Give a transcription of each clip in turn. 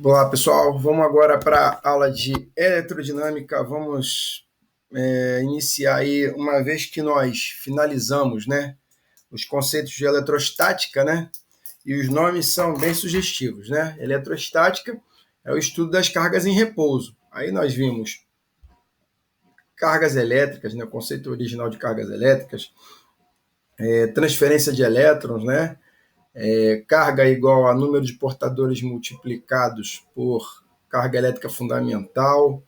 Olá, pessoal. Vamos agora para a aula de eletrodinâmica. Vamos iniciar aí, uma vez que nós finalizamos, né, os conceitos de eletrostática, né, e os nomes são bem sugestivos, né? Eletrostática é o estudo das cargas em repouso. Aí nós vimos cargas elétricas, né, o conceito original de cargas elétricas, transferência de elétrons, né, carga igual a número de portadores multiplicados por carga elétrica fundamental.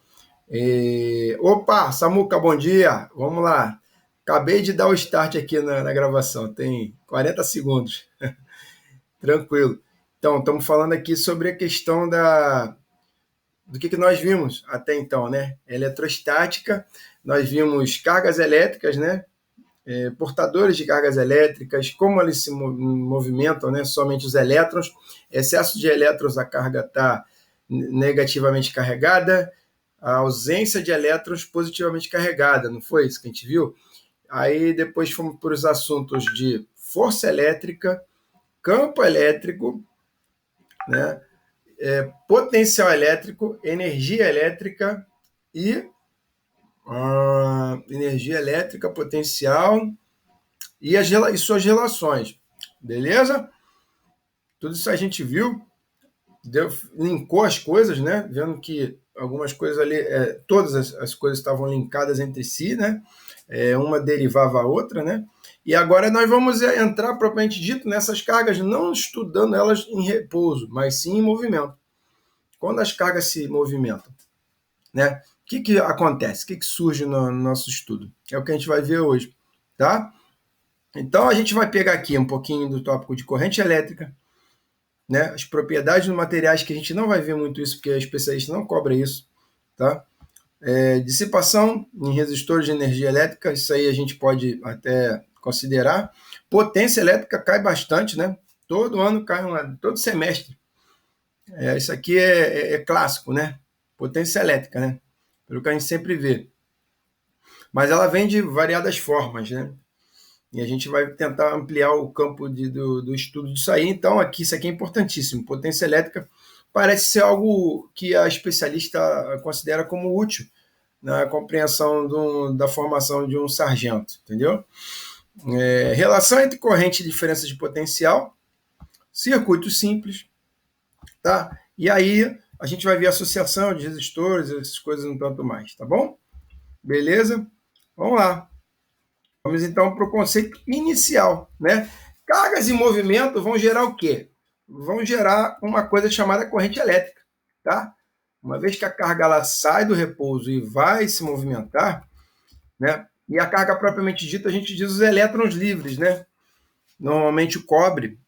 Opa, Samuca, bom dia. Vamos lá. Acabei de dar o start aqui na gravação, tem 40 segundos. Tranquilo. Então, estamos falando aqui sobre a questão do que nós vimos até então, né? Eletrostática, nós vimos cargas elétricas, né? Portadores de cargas elétricas, como eles se movimentam, né? Somente os elétrons. Excesso de elétrons, a carga está negativamente carregada, a ausência de elétrons positivamente carregada, não foi isso que a gente viu? Aí depois fomos para os assuntos de força elétrica, campo elétrico, né? Potencial elétrico, energia elétrica e energia elétrica, potencial e suas relações. Beleza? Tudo isso a gente viu, linkou as coisas, né? Vendo que algumas coisas ali, todas as coisas estavam linkadas entre si, né? Uma derivava a outra, né? E agora nós vamos entrar, propriamente dito, nessas cargas, não estudando elas em repouso, mas sim em movimento. Quando as cargas se movimentam, né? O que acontece? O que surge no nosso estudo? É o que a gente vai ver hoje, tá? Então a gente vai pegar aqui um pouquinho do tópico de corrente elétrica, né? As propriedades dos materiais, que a gente não vai ver muito isso, porque a especialista não cobra isso, tá? Dissipação em resistores de energia elétrica, isso aí a gente pode até considerar. Potência elétrica cai bastante, né? Todo ano cai, todo semestre. Isso aqui é clássico, né? Potência elétrica, né? Pelo que a gente sempre vê. Mas ela vem de variadas formas, né? E a gente vai tentar ampliar o campo do estudo disso aí. Então, isso aqui é importantíssimo. Potência elétrica parece ser algo que a especialista considera como útil na compreensão da formação de um sargento, entendeu? Relação entre corrente e diferença de potencial, circuito simples, tá? E aí a gente vai ver associação de resistores, essas coisas um tanto mais, tá bom? Beleza? Vamos lá. Vamos então para o conceito inicial, né? Cargas em movimento vão gerar o quê? Vão gerar uma coisa chamada corrente elétrica, tá? Uma vez que a carga ela sai do repouso e vai se movimentar, né? E a carga propriamente dita, a gente diz os elétrons livres, né? Normalmente o cobre,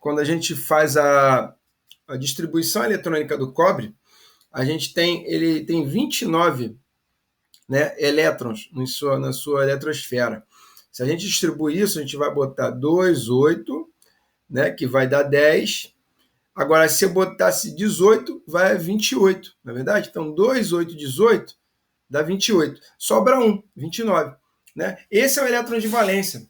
quando a gente faz a distribuição eletrônica do cobre, ele tem 29, né, elétrons na sua eletrosfera. Se a gente distribuir isso, a gente vai botar 2, 8, né, que vai dar 10. Agora, se eu botasse 18, vai a 28, não é verdade? Então, 2, 8, 18 dá 28. Sobra 1, 29. Né? Esse é o elétron de valência.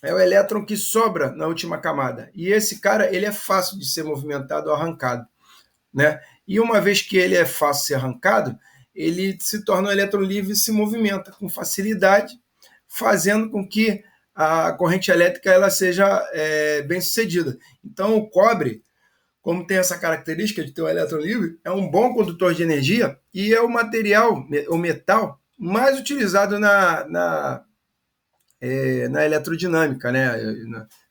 É o elétron que sobra na última camada. E esse cara, ele é fácil de ser movimentado ou arrancado. Né? E uma vez que ele é fácil de ser arrancado, ele se torna um elétron livre e se movimenta com facilidade, fazendo com que a corrente elétrica ela seja bem sucedida. Então, o cobre, como tem essa característica de ter um elétron livre, é um bom condutor de energia e é o material, o metal, mais utilizado na eletrodinâmica, né?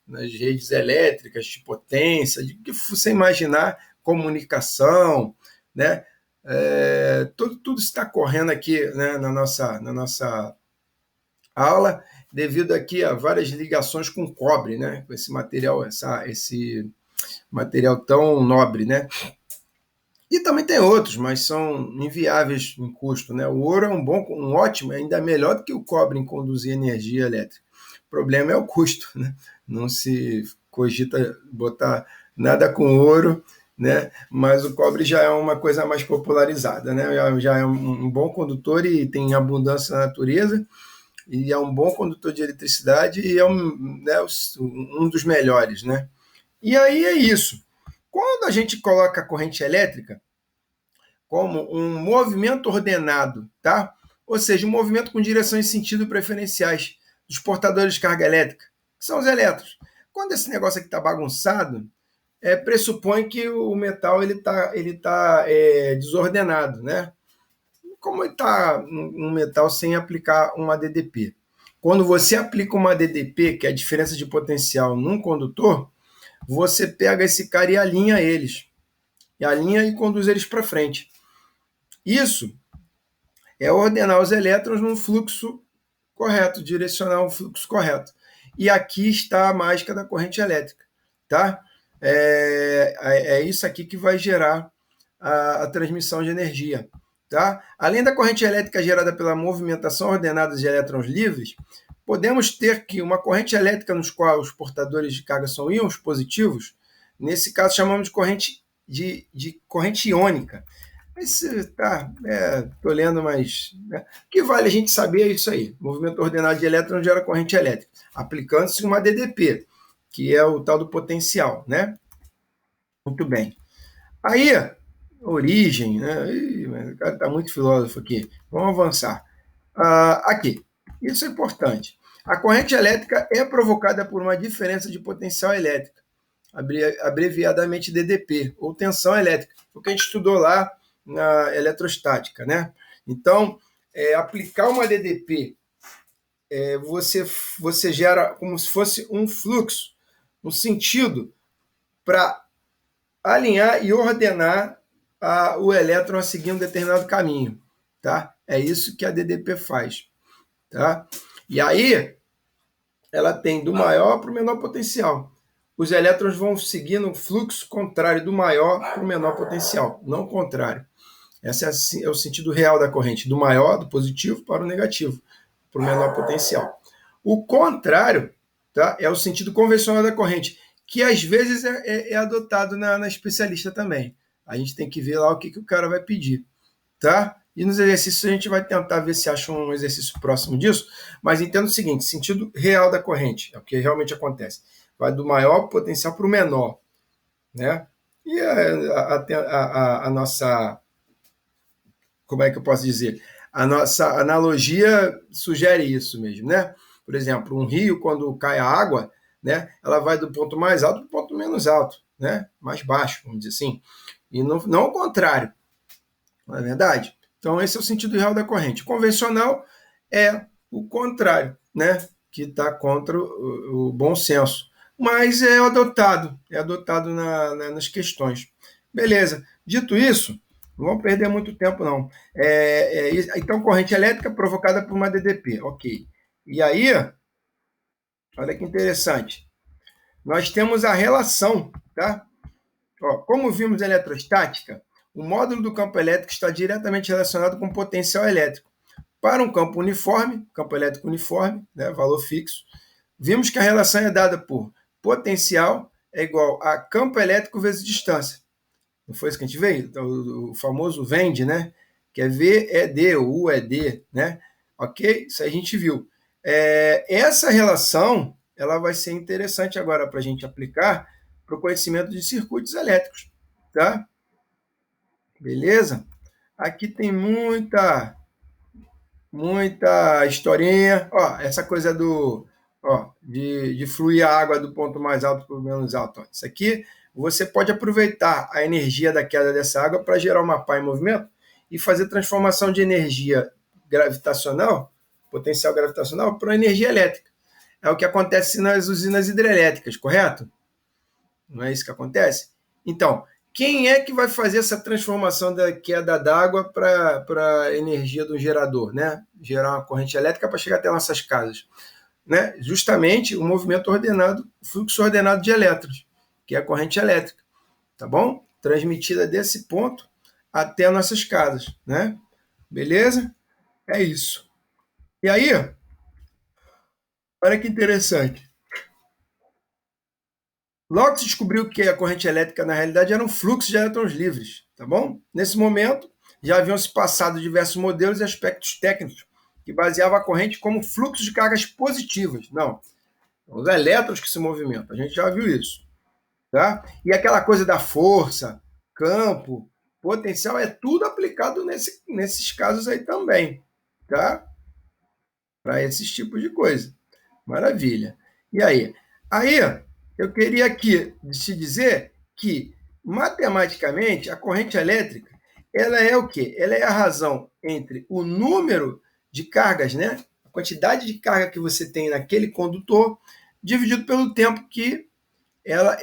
Nas redes elétricas, de potência, de que você imaginar, comunicação, né? Tudo está correndo aqui, né, na nossa aula, devido aqui a várias ligações com cobre, né? Com esse material, esse material tão nobre, né? E também tem outros, mas são inviáveis em custo, né? O ouro é um ótimo, ainda melhor do que o cobre em conduzir energia elétrica. O problema é o custo, né? Não se cogita botar nada com ouro, né? Mas o cobre já é uma coisa mais popularizada, né? Já é um bom condutor e tem abundância na natureza, e é um bom condutor de eletricidade e é um dos melhores, né? E aí é isso. Quando a gente coloca a corrente elétrica como um movimento ordenado, tá? Ou seja, um movimento com direção e sentido preferenciais dos portadores de carga elétrica, que são os elétrons. Quando esse negócio aqui está bagunçado, pressupõe que o metal ele tá desordenado, né? Como ele está um metal sem aplicar uma DDP. Quando você aplica uma DDP, que é a diferença de potencial num condutor, você pega esse cara e alinha eles. E alinha e conduz eles para frente. Isso é ordenar os elétrons num fluxo correto, direcionar um fluxo correto. E aqui está a mágica da corrente elétrica, tá? É isso aqui que vai gerar a transmissão de energia, tá? Além da corrente elétrica gerada pela movimentação ordenada de elétrons livres, podemos ter aqui uma corrente elétrica nos qual os portadores de carga são íons positivos. Nesse caso, chamamos de corrente iônica. Mas estou lendo, mas o que vale a gente saber é isso aí. Movimento ordenado de elétrons gera corrente elétrica, aplicando-se uma DDP, que é o tal do potencial, né? Muito bem. Aí, origem, né? Mas o cara está muito filósofo aqui. Vamos avançar. Aqui, isso é importante. A corrente elétrica é provocada por uma diferença de potencial elétrica, abreviadamente DDP, ou tensão elétrica, o que a gente estudou lá na eletrostática, né? Então, aplicar uma DDP, você gera como se fosse um fluxo, um sentido para alinhar e ordenar o elétron a seguir um determinado caminho, tá? É isso que a DDP faz, tá? E aí, ela tem do maior para o menor potencial. Os elétrons vão seguindo o fluxo contrário do maior para o menor potencial, não o contrário. Esse é o sentido real da corrente, do maior, do positivo, para o negativo, para o menor potencial. O contrário, tá, é o sentido convencional da corrente, que às vezes é adotado na especialista também. A gente tem que ver lá o que o cara vai pedir, tá? E nos exercícios a gente vai tentar ver se acha um exercício próximo disso, mas entenda o seguinte, sentido real da corrente, é o que realmente acontece. Vai do maior potencial para o menor, né? E a nossa, como é que eu posso dizer? A nossa analogia sugere isso mesmo, né? Por exemplo, um rio, quando cai a água, né, ela vai do ponto mais alto para o ponto menos alto, né? Mais baixo, vamos dizer assim. E não o contrário, não é verdade? Então, esse é o sentido real da corrente. O convencional é o contrário, né? Que está contra o bom senso. Mas é adotado nas questões. Beleza. Dito isso, não vamos perder muito tempo, não. Então, corrente elétrica provocada por uma DDP. Ok. E aí, olha que interessante. Nós temos a relação, tá? Como vimos na eletrostática, o módulo do campo elétrico está diretamente relacionado com o potencial elétrico. Para um campo uniforme, campo elétrico uniforme, né, valor fixo, vimos que a relação é dada por potencial é igual a campo elétrico vezes distância. Não foi isso que a gente veio? Então, o famoso VEND, né? Que é V é D, o U é D, né? Ok? Isso aí a gente viu. Essa relação ela vai ser interessante agora para a gente aplicar para o conhecimento de circuitos elétricos, tá? Beleza? Aqui tem muita historinha. Essa coisa de fluir a água do ponto mais alto para o menos alto. Isso aqui você pode aproveitar a energia da queda dessa água para gerar uma pá em movimento e fazer transformação de energia gravitacional, potencial gravitacional, para energia elétrica. É o que acontece nas usinas hidrelétricas, correto? Não é isso que acontece? Então, quem é que vai fazer essa transformação da queda d'água para energia do gerador, né? Gerar uma corrente elétrica para chegar até nossas casas, né? Justamente o movimento ordenado, o fluxo ordenado de elétrons, que é a corrente elétrica, tá bom? Transmitida desse ponto até nossas casas, né? Beleza? É isso. E aí, olha que interessante. Logo se descobriu que a corrente elétrica, na realidade, era um fluxo de elétrons livres, tá bom? Nesse momento, já haviam se passado diversos modelos e aspectos técnicos que baseavam a corrente como fluxo de cargas positivas. Não, são os elétrons que se movimentam, a gente já viu isso. Tá? E aquela coisa da força, campo, potencial, é tudo aplicado nesses casos aí também. Tá? Para esses tipos de coisa. Maravilha. E aí? Aí, eu queria aqui te dizer que, matematicamente, a corrente elétrica, ela é o quê? Ela é a razão entre o número de cargas, né? A quantidade de carga que você tem naquele condutor, dividido pelo tempo que ela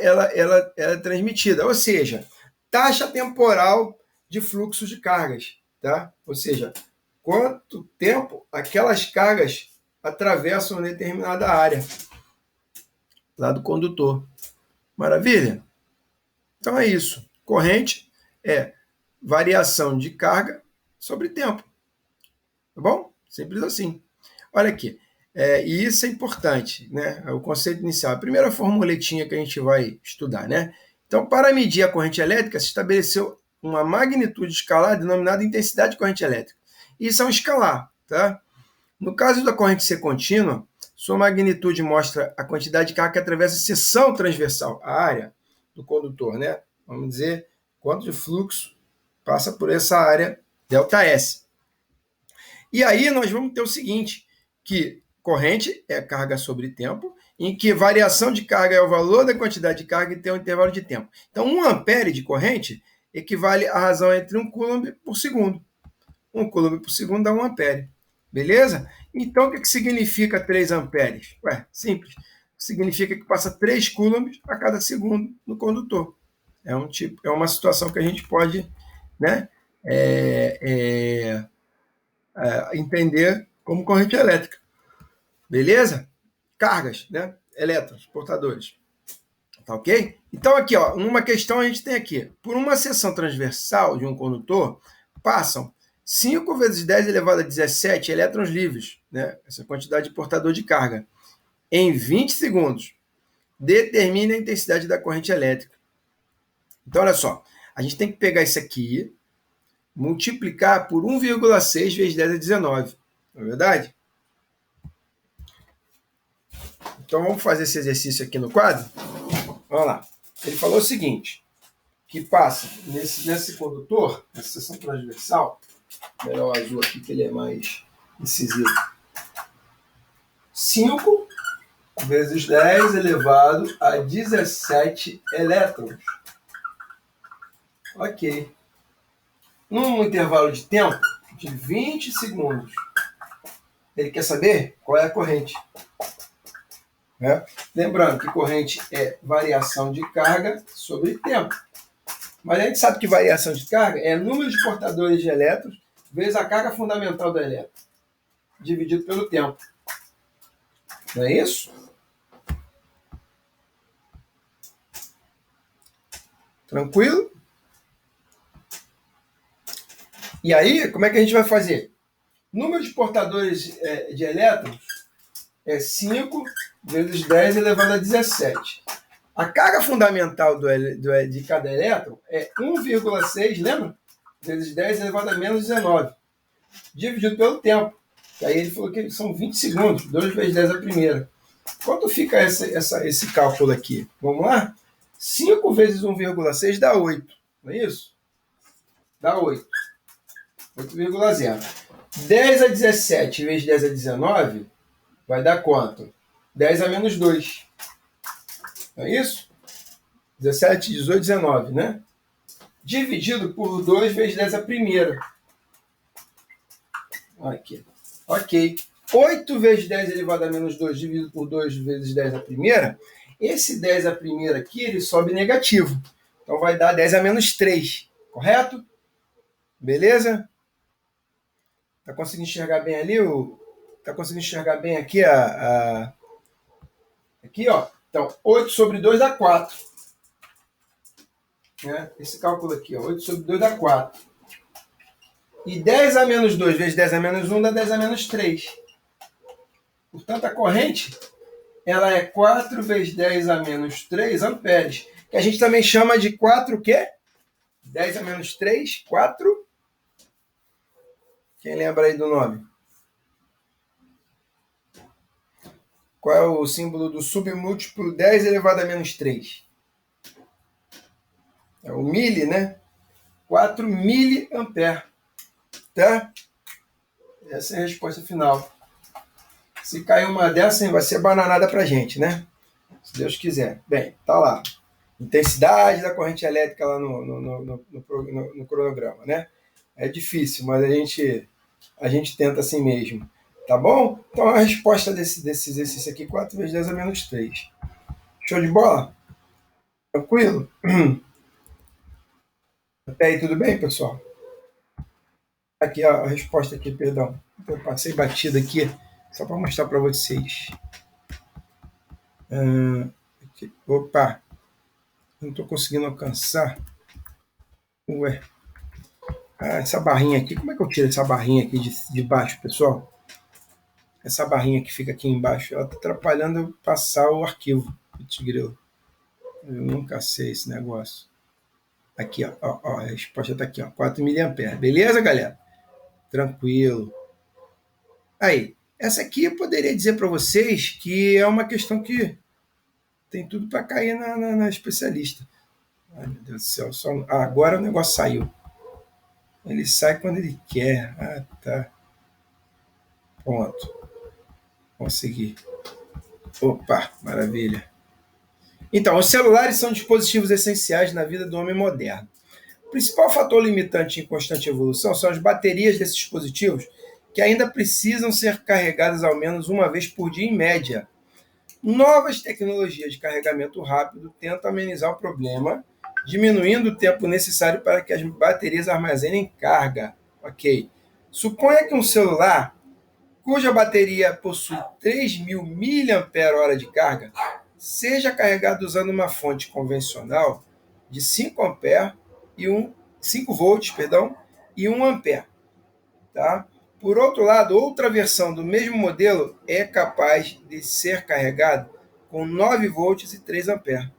é transmitida. Ou seja, taxa temporal de fluxo de cargas. Tá? Ou seja, quanto tempo aquelas cargas atravessam uma determinada área lá do condutor. Maravilha? Então é isso. Corrente é variação de carga sobre tempo. Tá bom? Simples assim. Olha aqui. E isso é importante, né? É o conceito inicial. A primeira formuletinha que a gente vai estudar, né? Então, para medir a corrente elétrica, se estabeleceu uma magnitude escalar denominada intensidade de corrente elétrica. Isso é um escalar, tá? No caso da corrente ser contínua, sua magnitude mostra a quantidade de carga que atravessa a seção transversal, a área do condutor, né? Vamos dizer, quanto de fluxo passa por essa área ΔS. E aí nós vamos ter o seguinte, que corrente é carga sobre tempo, em que variação de carga é o valor da quantidade de carga e tem um intervalo de tempo. Então, 1 ampere de corrente equivale à razão entre 1 coulomb por segundo. 1 coulomb por segundo dá 1 ampere. Beleza? Então, o que significa 3 amperes? Ué, simples. Significa que passa 3 coulombs a cada segundo no condutor. É uma situação que a gente pode, né, entender como corrente elétrica. Beleza? Cargas, né? Elétrons, portadores. Tá ok? Então, aqui, ó, uma questão a gente tem aqui. Por uma seção transversal de um condutor, passam 5 vezes 10 elevado a 17 elétrons livres, né? Essa quantidade de portador de carga, em 20 segundos. Determine a intensidade da corrente elétrica. Então, olha só. A gente tem que pegar isso aqui, multiplicar por 1,6 vezes 10 a 19. Não é verdade? Então, vamos fazer esse exercício aqui no quadro? Vamos lá. Ele falou o seguinte, que passa nesse condutor, nessa seção transversal, melhor o azul aqui que ele é mais incisivo, 5 vezes 10 elevado a 17 elétrons. Ok. Num intervalo de tempo de 20 segundos. Ele quer saber qual é a corrente. Né? Lembrando que corrente é variação de carga sobre tempo. Mas a gente sabe que variação de carga é número de portadores de elétrons vezes a carga fundamental do elétron, dividido pelo tempo. Não é isso? Tranquilo? E aí, como é que a gente vai fazer? Número de portadores de elétrons é 5 vezes 10 elevado a 17. A carga fundamental de cada elétron é 1,6, lembra? Vezes 10 elevado a menos 19. Dividido pelo tempo. E aí ele falou que são 20 segundos, 2 vezes 10 a primeira. Quanto fica esse cálculo aqui? Vamos lá? 5 vezes 1,6 dá 8. Não é isso? Dá 8. 8,0. 10 a 17 vezes 10 a 19 vai dar quanto? 10 a menos 2. Não é isso? 17, 18, 19, né? Dividido por 2 vezes 10 a primeira. Aqui. Ok. 8 vezes 10 elevado a menos 2 dividido por 2 vezes 10 a primeira. Esse 10 a primeira aqui, ele sobe negativo. Então vai dar 10 a menos 3. Correto? Beleza? Tá conseguindo enxergar bem ali? Tá conseguindo enxergar bem aqui Aqui, ó. Então, 8 sobre 2 dá 4. Né? Esse cálculo aqui, ó. 8 sobre 2 dá 4. E 10 a menos 2 vezes 10 a menos 1 dá 10 a menos 3. Portanto, a corrente ela é 4 vezes 10 a menos 3 amperes. Que a gente também chama de 4 o quê? 10 a menos 3, 4. Quem lembra aí do nome? Qual é o símbolo do submúltiplo 10 elevado a menos 3? É o mili, né? 4 miliamperes, tá? Essa é a resposta final. Se cair uma dessa, vai ser bananada pra gente, né? Se Deus quiser. Bem, tá lá. Intensidade da corrente elétrica lá no cronograma, né? É difícil, mas a gente tenta assim mesmo. Tá bom? Então a resposta desse exercício aqui, 4 vezes 10 a menos 3. Show de bola? Tranquilo? Até aí tudo bem, pessoal? Aqui a resposta aqui, perdão. Eu passei batida aqui, só para mostrar para vocês. Aqui. Opa, não estou conseguindo alcançar. Ué, essa barrinha aqui, como é que eu tiro essa barrinha aqui de baixo, pessoal? Essa barrinha que fica aqui embaixo, ela está atrapalhando eu passar o arquivo. Putz, grilo. Eu nunca sei esse negócio. Aqui, ó, a resposta está aqui, ó, 4 miliamperes. Beleza, galera? Tranquilo. Aí, essa aqui eu poderia dizer para vocês que é uma questão que tem tudo para cair na especialista. Ai, meu Deus do céu. Agora o negócio saiu. Ele sai quando ele quer. Ah, tá. Pronto. Consegui. Opa, maravilha. Então, os celulares são dispositivos essenciais na vida do homem moderno. O principal fator limitante em constante evolução são as baterias desses dispositivos, que ainda precisam ser carregadas ao menos uma vez por dia, em média. Novas tecnologias de carregamento rápido tentam amenizar o problema, diminuindo o tempo necessário para que as baterias armazenem carga. Ok. Suponha que um celular, cuja bateria possui 3.000 mAh de carga, seja carregado usando uma fonte convencional de 5 ampere e 5 volts, perdão, e 1 ampere, tá? Por outro lado, outra versão do mesmo modelo é capaz de ser carregado com 9 volts e 3 amperes,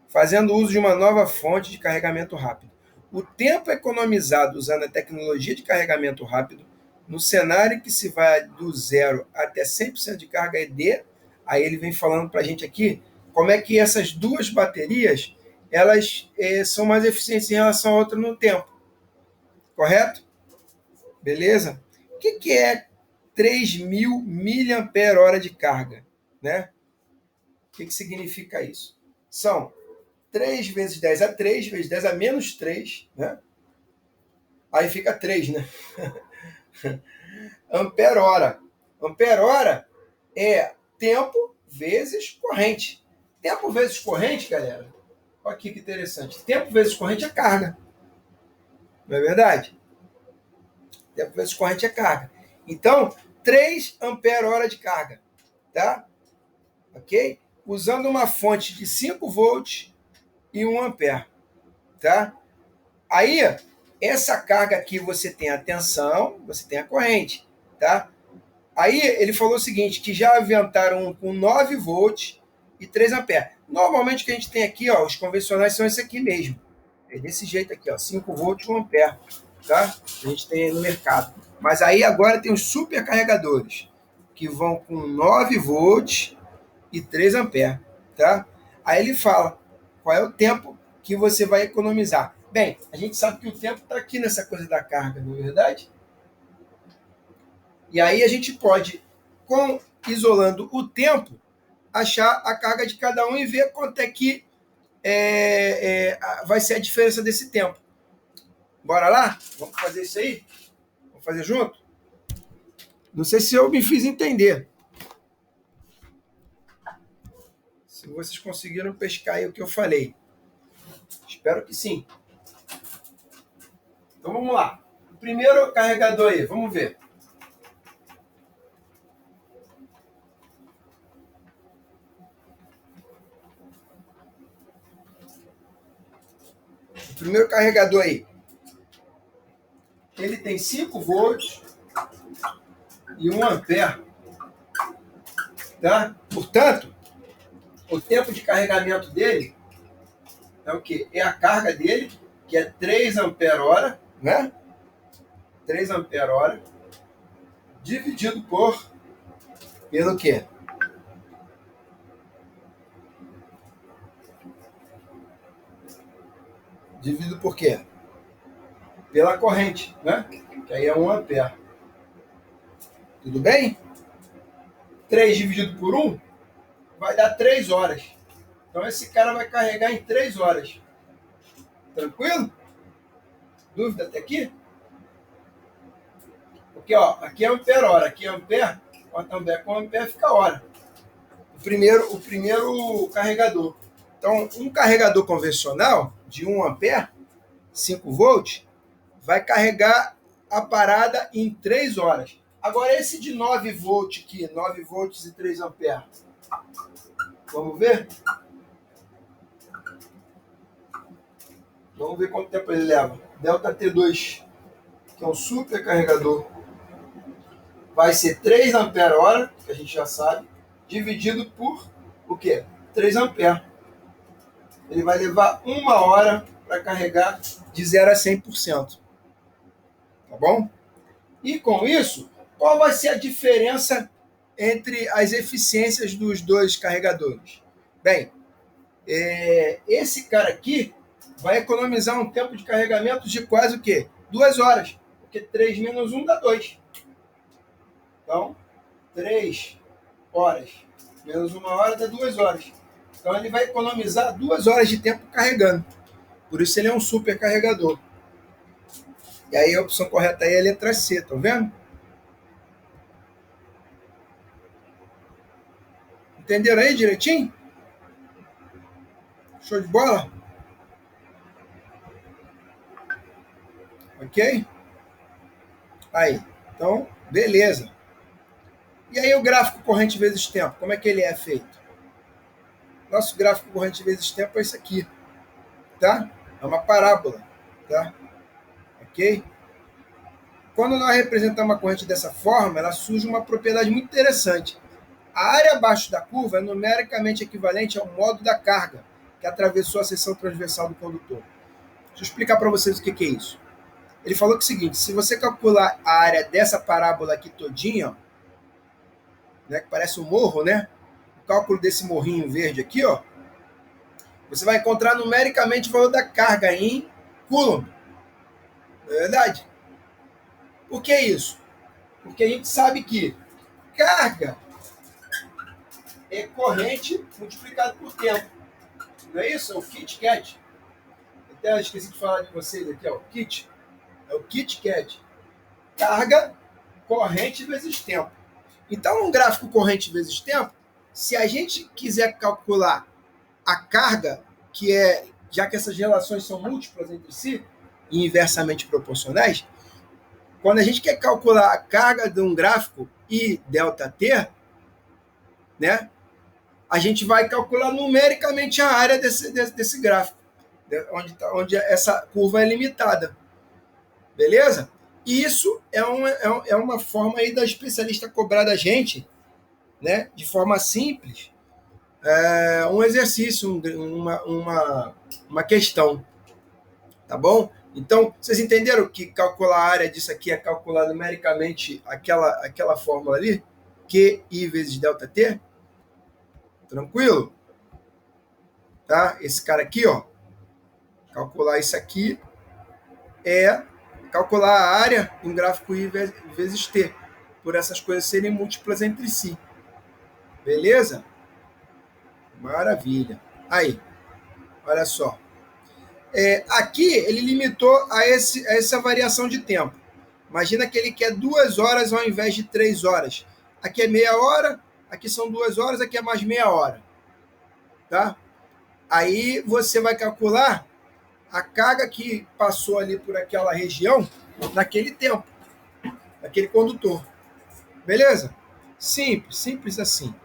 fazendo uso de uma nova fonte de carregamento rápido. O tempo economizado usando a tecnologia de carregamento rápido, no cenário que se vai do zero até 100% de carga ED, aí ele vem falando para a gente aqui como é que essas duas baterias elas são mais eficientes em relação a outra no tempo, correto? Beleza? O que é 3.000 mAh de carga, né? O que significa isso? São 3 vezes 10 a 3, vezes 10 a menos 3, né? Aí fica 3, né? Ampere-hora. Ampere-hora é tempo vezes corrente. Tempo vezes corrente, galera, olha aqui que interessante. Tempo vezes corrente é carga. Não é verdade? Tempo vezes corrente é carga. Então, 3 ampere-hora de carga. Tá? Ok? Usando uma fonte de 5 volts e 1 ampere. Tá? Aí, essa carga aqui você tem a tensão, você tem a corrente. Tá? Aí ele falou o seguinte, que já inventaram um com 9 volts e 3 amperes. Normalmente o que a gente tem aqui, ó, os convencionais são esse aqui mesmo. É desse jeito aqui, ó, 5 volts e 1 ampere. Tá? A gente tem no mercado. Mas aí agora tem os supercarregadores, que vão com 9 volts e 3 amperes. Tá? Aí ele fala qual é o tempo que você vai economizar. Bem, a gente sabe que o tempo está aqui nessa coisa da carga, não é verdade? E aí a gente pode, isolando o tempo, achar a carga de cada um e ver quanto é que vai ser a diferença desse tempo. Bora lá? Vamos fazer isso aí? Vamos fazer junto? Não sei se eu me fiz entender. Se vocês conseguiram pescar aí o que eu falei. Espero que sim. Então vamos lá. O primeiro carregador aí, vamos ver. O primeiro carregador aí. Ele tem 5 volts e 1 ampere. Tá? Portanto, o tempo de carregamento dele é o quê? É a carga dele, que é 3 ampere-hora, né? 3 ampere-hora, dividido pelo quê? dividido por quê? Pela corrente, né? Que aí é 1 ampere. Tudo bem? 3 dividido por 1 vai dar 3 horas. Então esse cara vai carregar em 3 horas. Tranquilo? Dúvida até aqui? Porque ó, aqui é ampere hora, aqui é ampere, ampere com ampere fica hora. O primeiro carregador. Então, um carregador convencional de 1 ampere, 5 volts, vai carregar a parada em 3 horas. Agora, esse de 9 volts aqui, 9 volts e 3 amperes. Vamos ver? Vamos ver quanto tempo ele leva. Delta T2, que é um super carregador, vai ser 3 ampere hora, que a gente já sabe, dividido por o quê? 3 amperes. Ele vai levar 1 hora para carregar de 0 a 100%. Tá bom? E com isso, qual vai ser a diferença entre as eficiências dos dois carregadores? Bem, esse cara aqui vai economizar um tempo de carregamento de quase o quê? 2 horas. Porque 3 menos 1 dá 2. Então, 3 horas menos 1 hora dá 2 horas. Então, ele vai economizar 2 horas de tempo carregando. Por isso, ele é um super carregador. E aí, a opção correta aí é a letra C, tá vendo? Entenderam aí direitinho? Show de bola? Ok? Aí, então, beleza. E aí o gráfico corrente vezes tempo, como é que ele é feito? Nosso gráfico corrente vezes tempo é isso aqui, tá? É uma parábola, tá? Ok? Quando nós representamos uma corrente dessa forma, ela surge uma propriedade muito interessante. A área abaixo da curva é numericamente equivalente ao modo da carga que atravessou a seção transversal do condutor. Deixa eu explicar para vocês o que é isso. Ele falou que é o seguinte, se você calcular a área dessa parábola aqui todinha, ó, né, que parece um morro, né? O cálculo desse morrinho verde aqui, ó, você vai encontrar numericamente o valor da carga em Coulomb. Não é verdade? Por que isso? Porque a gente sabe que carga é corrente multiplicado por tempo. Não é isso? É o Kit Kat. Até esqueci de falar de vocês aqui, ó. O Kit. É o Kit Kat. Carga, corrente vezes tempo. Então, um gráfico corrente vezes tempo, se a gente quiser calcular a carga, que é, já que essas relações são múltiplas entre si e inversamente proporcionais, quando a gente quer calcular a carga de um gráfico I ΔT, né, a gente vai calcular numericamente a área desse gráfico, onde essa curva é limitada. Beleza? E isso é uma forma aí da especialista cobrar da gente, né, de forma simples, um exercício, uma questão. Tá bom? Então, vocês entenderam que calcular a área disso aqui é calcular numericamente aquela fórmula ali? QI vezes ΔT? Tranquilo? Tá? Esse cara aqui, ó, calcular isso aqui é calcular a área de um gráfico I vezes T, por essas coisas serem múltiplas entre si. Beleza? Maravilha. Aí, olha só. Aqui ele limitou a essa variação de tempo. Imagina que ele quer 2 horas ao invés de 3 horas. Aqui é meia hora, aqui são 2 horas, aqui é mais meia hora. Tá? Aí você vai calcular a carga que passou ali por aquela região naquele tempo, naquele condutor. Beleza? Simples, simples assim.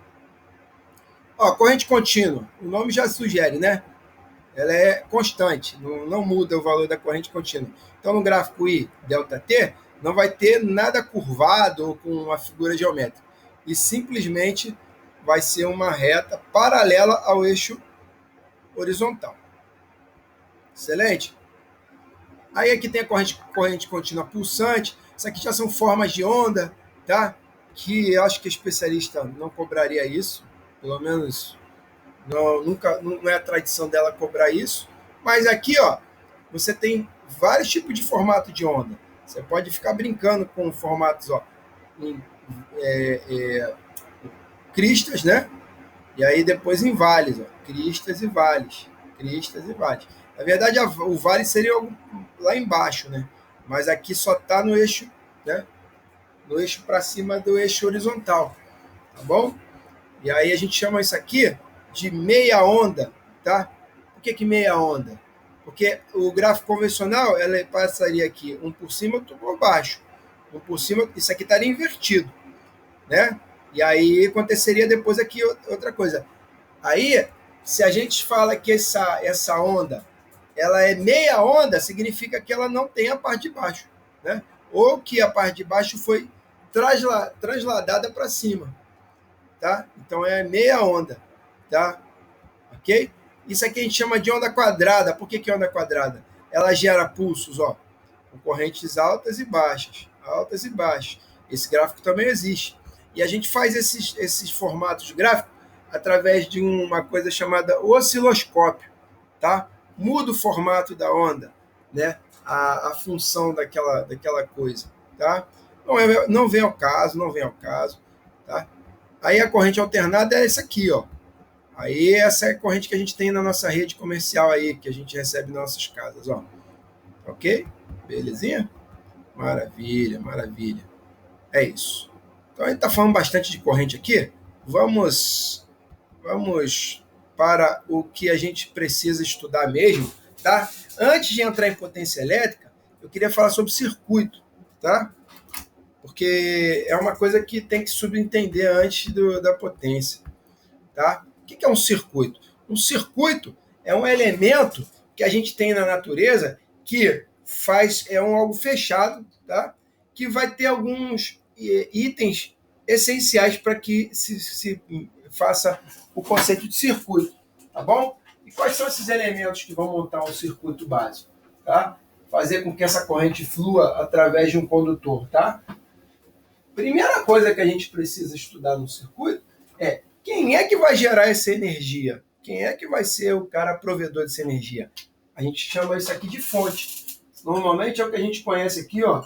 Ó, corrente contínua, o nome já sugere, né? Ela é constante, não muda o valor da corrente contínua. Então, no gráfico I ΔT, não vai ter nada curvado ou com uma figura geométrica. E simplesmente vai ser uma reta paralela ao eixo horizontal. Excelente? Aí aqui tem a corrente contínua pulsante. Isso aqui já são formas de onda, tá? Que eu acho que a especialista não cobraria isso. Pelo menos não é a tradição dela cobrar isso. Mas aqui, ó, você tem vários tipos de formato de onda. Você pode ficar brincando com formatos, ó, em cristas, né? E aí depois em vales, ó, cristas e vales, cristas e vales. Na verdade, o vale seria lá embaixo, né? Mas aqui só está no eixo, né? No eixo para cima do eixo horizontal, tá bom? E aí a gente chama isso aqui de meia onda, tá? Por que meia onda? Porque o gráfico convencional, ela passaria aqui um por cima, outro por baixo. Um por cima, isso aqui estaria invertido, né? E aí aconteceria depois aqui outra coisa. Aí, se a gente fala que essa onda, ela é meia onda, significa que ela não tem a parte de baixo, né? Ou que a parte de baixo foi transladada para cima, tá? Então é meia onda, tá? Ok? Isso aqui a gente chama de onda quadrada. Por que é onda quadrada? Ela gera pulsos, ó, com correntes altas e baixas, altas e baixas. Esse gráfico também existe. E a gente faz esses formatos gráficos através de uma coisa chamada osciloscópio, tá? Muda o formato da onda, né? A função daquela coisa, tá? Não vem ao caso, não vem ao caso, tá? Aí a corrente alternada é essa aqui, ó. Aí essa é a corrente que a gente tem na nossa rede comercial aí, que a gente recebe nas nossas casas, ó. Ok? Belezinha? Maravilha, maravilha. É isso. Então a gente está falando bastante de corrente aqui. Vamos para o que a gente precisa estudar mesmo, tá? Antes de entrar em potência elétrica, eu queria falar sobre circuito, tá? Porque é uma coisa que tem que subentender antes da potência, tá? O que é um circuito? Um circuito é um elemento que a gente tem na natureza que algo fechado, tá? Que vai ter alguns itens essenciais para que se faça o conceito de circuito, tá bom? E quais são esses elementos que vão montar um circuito básico, tá? Fazer com que essa corrente flua através de um condutor, tá? Primeira coisa que a gente precisa estudar no circuito é quem é que vai gerar essa energia? Quem é que vai ser o cara provedor dessa energia? A gente chama isso aqui de fonte. Normalmente é o que a gente conhece aqui, ó.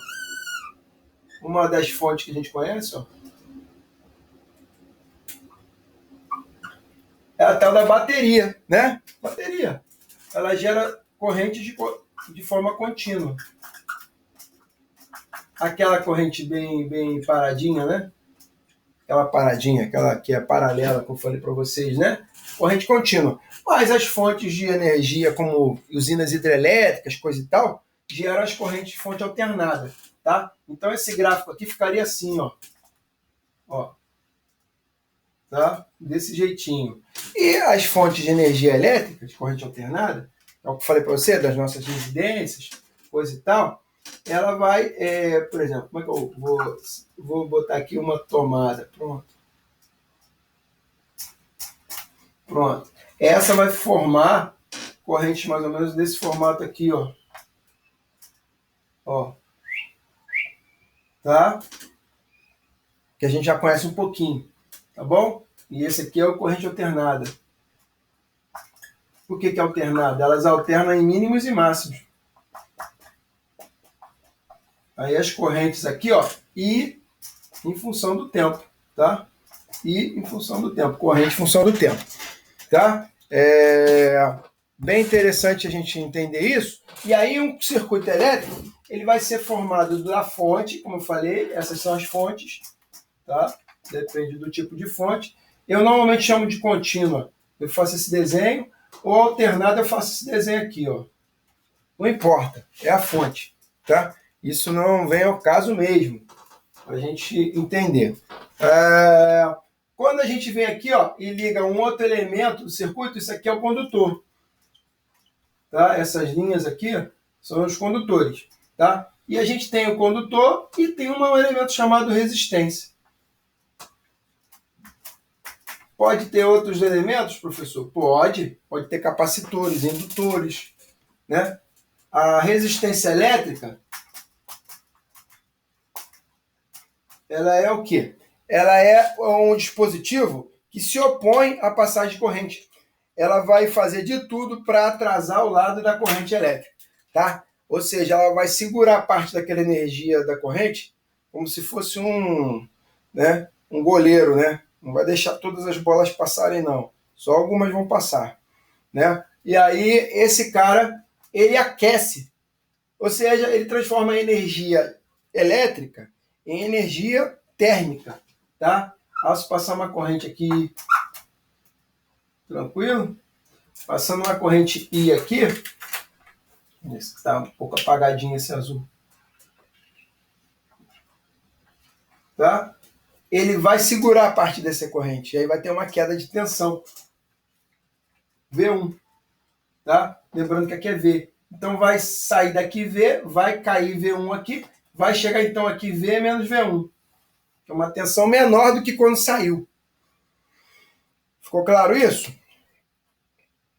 Uma das fontes que a gente conhece, ó, é a tal da bateria, né? Bateria. Ela gera corrente de forma contínua. Aquela corrente bem paradinha, né? Aquela paradinha, aquela que é paralela, como eu falei para vocês, né? Corrente contínua. Mas as fontes de energia, como usinas hidrelétricas, coisa e tal, geram as correntes de fonte alternada, tá? Então esse gráfico aqui ficaria assim, ó, tá? Desse jeitinho. E as fontes de energia elétrica, de corrente alternada, é o que eu falei para você, das nossas residências, coisa e tal, ela vai, por exemplo, como é que eu vou botar aqui uma tomada, pronto. Essa vai formar corrente mais ou menos desse formato aqui, ó, tá? Que a gente já conhece um pouquinho, tá bom? E esse aqui é o corrente alternada. Por que é alternada? Elas alternam em mínimos e máximos. Aí as correntes aqui, ó, e em função do tempo, tá? E em função do tempo, corrente em função do tempo, tá? Bem interessante a gente entender isso. E aí um circuito elétrico, ele vai ser formado da fonte, como eu falei, essas são as fontes, tá? Depende do tipo de fonte. Eu normalmente chamo de contínua, eu faço esse desenho, ou alternada eu faço esse desenho aqui, ó. Não importa, é a fonte, tá? Isso não vem ao caso mesmo, para a gente entender. Quando a gente vem aqui, ó, e liga um outro elemento do circuito, isso aqui é o condutor. Tá? Essas linhas aqui são os condutores. Tá? E a gente tem o condutor e tem um elemento chamado resistência. Pode ter outros elementos, professor? Pode ter capacitores, indutores, né? A resistência elétrica, ela é o quê? Ela é um dispositivo que se opõe à passagem de corrente. Ela vai fazer de tudo para atrasar o lado da corrente elétrica, tá? Ou seja, ela vai segurar parte daquela energia da corrente como se fosse né, um goleiro, né? Não vai deixar todas as bolas passarem, não. Só algumas vão passar, né? E aí esse cara, ele aquece, ou seja, ele transforma a energia elétrica em energia térmica, tá? Posso passar uma corrente aqui, tranquilo? Passando uma corrente I aqui, está um pouco apagadinho esse azul, tá? Ele vai segurar a parte dessa corrente, e aí vai ter uma queda de tensão, V1, tá? Lembrando que aqui é V. Então vai sair daqui V, vai cair V1 aqui, vai chegar então aqui V menos V1, que é uma tensão menor do que quando saiu. Ficou claro isso?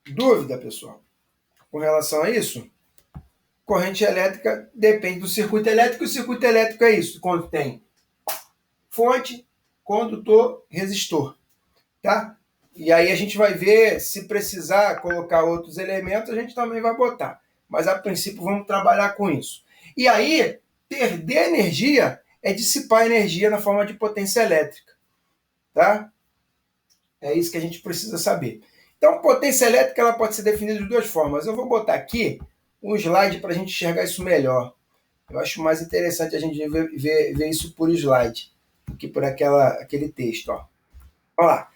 Dúvida, pessoal? Com relação a isso? Corrente elétrica depende do circuito elétrico. O circuito elétrico é isso, quando tem fonte, condutor, resistor, tá? E aí a gente vai ver, se precisar colocar outros elementos, a gente também vai botar. Mas a princípio vamos trabalhar com isso. E aí, perder energia é dissipar energia na forma de potência elétrica, tá? É isso que a gente precisa saber. Então, potência elétrica ela pode ser definida de duas formas. Eu vou botar aqui um slide para a gente enxergar isso melhor. Eu acho mais interessante a gente ver isso por slide do que por aquele texto. Ó. Vamos lá.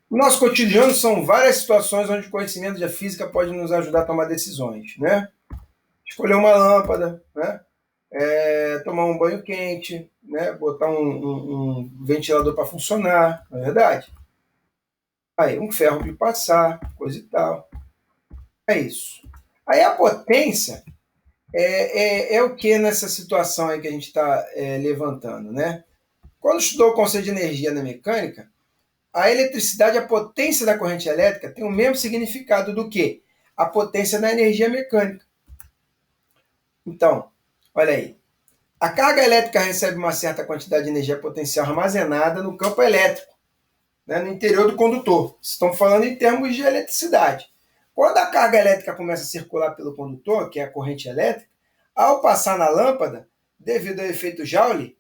No nosso cotidiano são várias situações onde o conhecimento da física pode nos ajudar a tomar decisões, né? Escolher uma lâmpada, né? Tomar um banho quente, né? Botar um ventilador para funcionar, não é verdade? Aí, um ferro para passar, coisa e tal. É isso. Aí a potência é o que nessa situação aí que a gente está levantando, né? Quando estudou o conceito de energia na mecânica, a eletricidade, a potência da corrente elétrica, tem o mesmo significado do que a potência da energia mecânica. Então, olha aí. A carga elétrica recebe uma certa quantidade de energia potencial armazenada no campo elétrico, né, no interior do condutor. Estamos falando em termos de eletricidade. Quando a carga elétrica começa a circular pelo condutor, que é a corrente elétrica, ao passar na lâmpada, devido ao efeito Joule,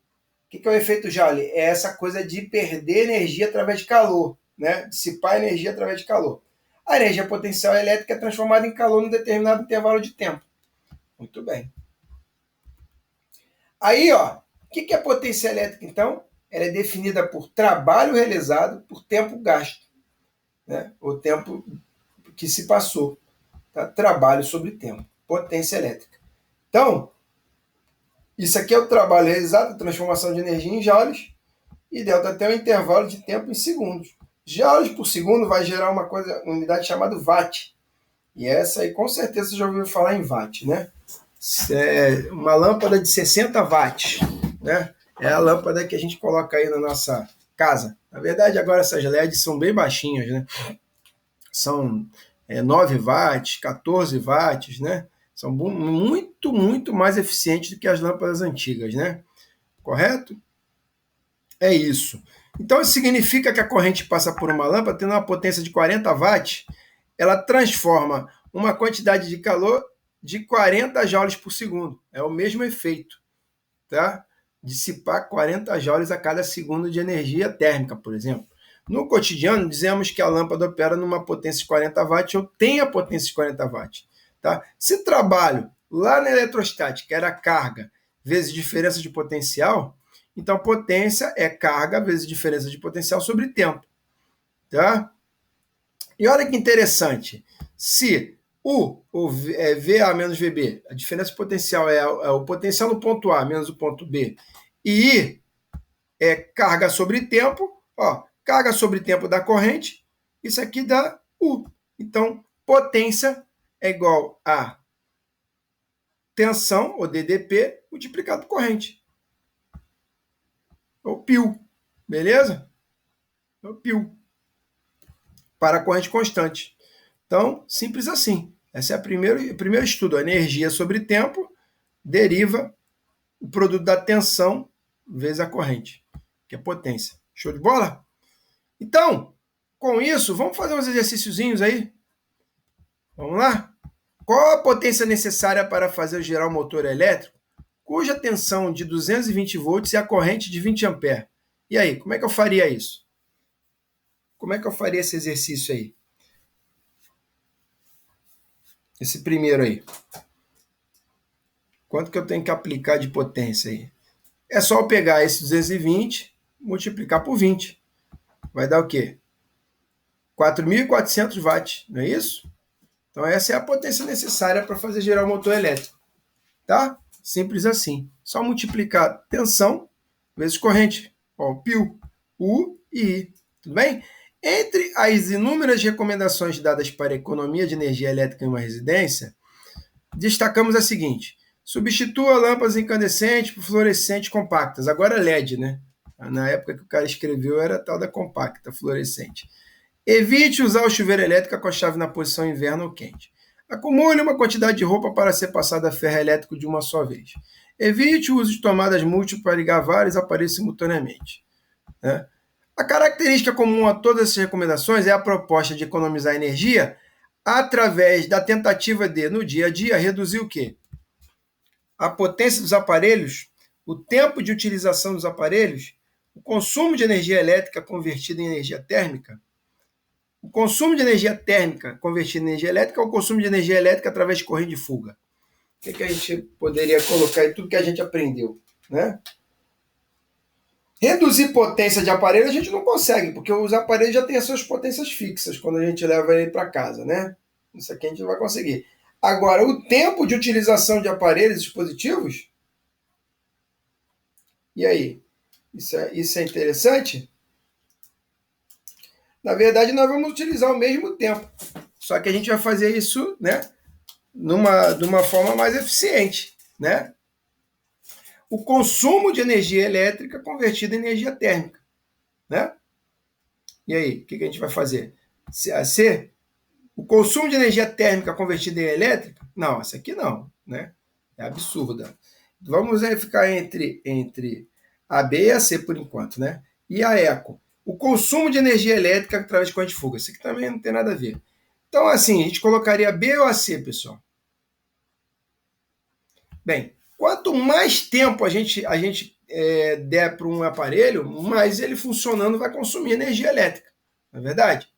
o que é o efeito Joule? É essa coisa de perder energia através de calor, né? Dissipar energia através de calor. A energia potencial elétrica é transformada em calor num determinado intervalo de tempo. Muito bem. Aí, ó, o que é potência elétrica, então? Ela é definida por trabalho realizado por tempo gasto, né? O tempo que se passou. Tá? Trabalho sobre tempo. Potência elétrica. Então, isso aqui é o trabalho realizado, a transformação de energia em joules, e delta até o intervalo de tempo em segundos. Joules por segundo vai gerar uma unidade chamada watt. E essa aí, com certeza, você já ouviu falar em watt, né? É uma lâmpada de 60 watts, né? É a lâmpada que a gente coloca aí na nossa casa. Na verdade, agora essas LEDs são bem baixinhas, né? São 9 watts, 14 watts, né? São muito, muito mais eficientes do que as lâmpadas antigas, né? Correto? É isso. Então, isso significa que a corrente passa por uma lâmpada, tendo uma potência de 40 watts, ela transforma uma quantidade de calor de 40 joules por segundo. É o mesmo efeito, tá? Dissipar 40 joules a cada segundo de energia térmica, por exemplo. No cotidiano, dizemos que a lâmpada opera numa potência de 40 watts ou tem a potência de 40 watts. Tá? Se trabalho lá na eletrostática era carga vezes diferença de potencial, então potência é carga vezes diferença de potencial sobre tempo. Tá? E olha que interessante. Se VA menos VB, a diferença de potencial é o potencial no ponto A menos o ponto B, e I é carga sobre tempo, ó, carga sobre tempo da corrente, isso aqui dá U. Então, potência é igual a tensão, ou DDP, multiplicado por corrente. Ou π, beleza? Ou π, para a corrente constante. Então, simples assim. Esse é o primeiro estudo. A energia sobre tempo deriva o produto da tensão vezes a corrente, que é potência. Show de bola? Então, com isso, vamos fazer uns exercíciozinhos aí? Vamos lá? Qual a potência necessária para fazer girar o motor elétrico, cuja tensão de 220 volts e a corrente de 20 amperes? E aí, como é que eu faria isso? Como é que eu faria esse exercício aí? Esse primeiro aí. Quanto que eu tenho que aplicar de potência aí? É só eu pegar esse 220, multiplicar por 20. Vai dar o quê? 4.400 watts, não é isso? Então essa é a potência necessária para fazer girar o motor elétrico. Tá? Simples assim. Só multiplicar tensão vezes corrente. Ó, π, U e I. Tudo bem? Entre as inúmeras recomendações dadas para a economia de energia elétrica em uma residência, destacamos a seguinte: substitua lâmpadas incandescentes por fluorescentes compactas. Agora LED, né? Na época que o cara escreveu era a tal da compacta, fluorescente. Evite usar o chuveiro elétrico com a chave na posição inverno ou quente. Acumule uma quantidade de roupa para ser passada a ferro elétrico de uma só vez. Evite o uso de tomadas múltiplas para ligar vários aparelhos simultaneamente. Né? A característica comum a todas essas recomendações é a proposta de economizar energia através da tentativa de, no dia a dia, reduzir o quê? A potência dos aparelhos, o tempo de utilização dos aparelhos, o consumo de energia elétrica convertida em energia térmica. O consumo de energia térmica convertido em energia elétrica é o consumo de energia elétrica através de corrente de fuga. O que a gente poderia colocar em tudo que a gente aprendeu? Né? Reduzir potência de aparelho a gente não consegue, porque os aparelhos já têm as suas potências fixas quando a gente leva ele para casa, né? Isso aqui a gente não vai conseguir. Agora, o tempo de utilização de aparelhos e dispositivos, e aí? Isso é interessante? Na verdade, nós vamos utilizar o mesmo tempo, só que a gente vai fazer isso, né, de uma forma mais eficiente, né? O consumo de energia elétrica convertido em energia térmica, né? E aí, o que a gente vai fazer? C, o consumo de energia térmica convertida em elétrica? Não, essa aqui não, né? É absurda. Vamos ficar entre a B e a C por enquanto, né? E a eco. O consumo de energia elétrica através de corrente de fuga. Isso aqui também não tem nada a ver. Então, assim, a gente colocaria a B ou a C, pessoal? Bem, quanto mais tempo a gente der para um aparelho, mais ele funcionando vai consumir energia elétrica. Não é verdade?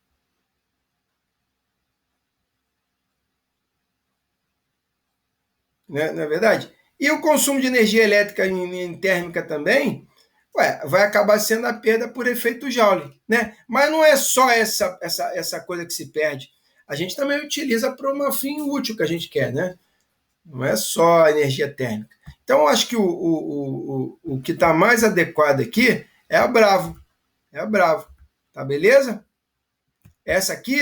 Não é verdade? E o consumo de energia elétrica em térmica também, vai acabar sendo a perda por efeito Joule. Né? Mas não é só essa coisa que se perde. A gente também utiliza para um fim útil que a gente quer, né? Não é só a energia térmica. Então, eu acho que o que está mais adequado aqui é a Bravo. É a Bravo. Tá beleza? Essa aqui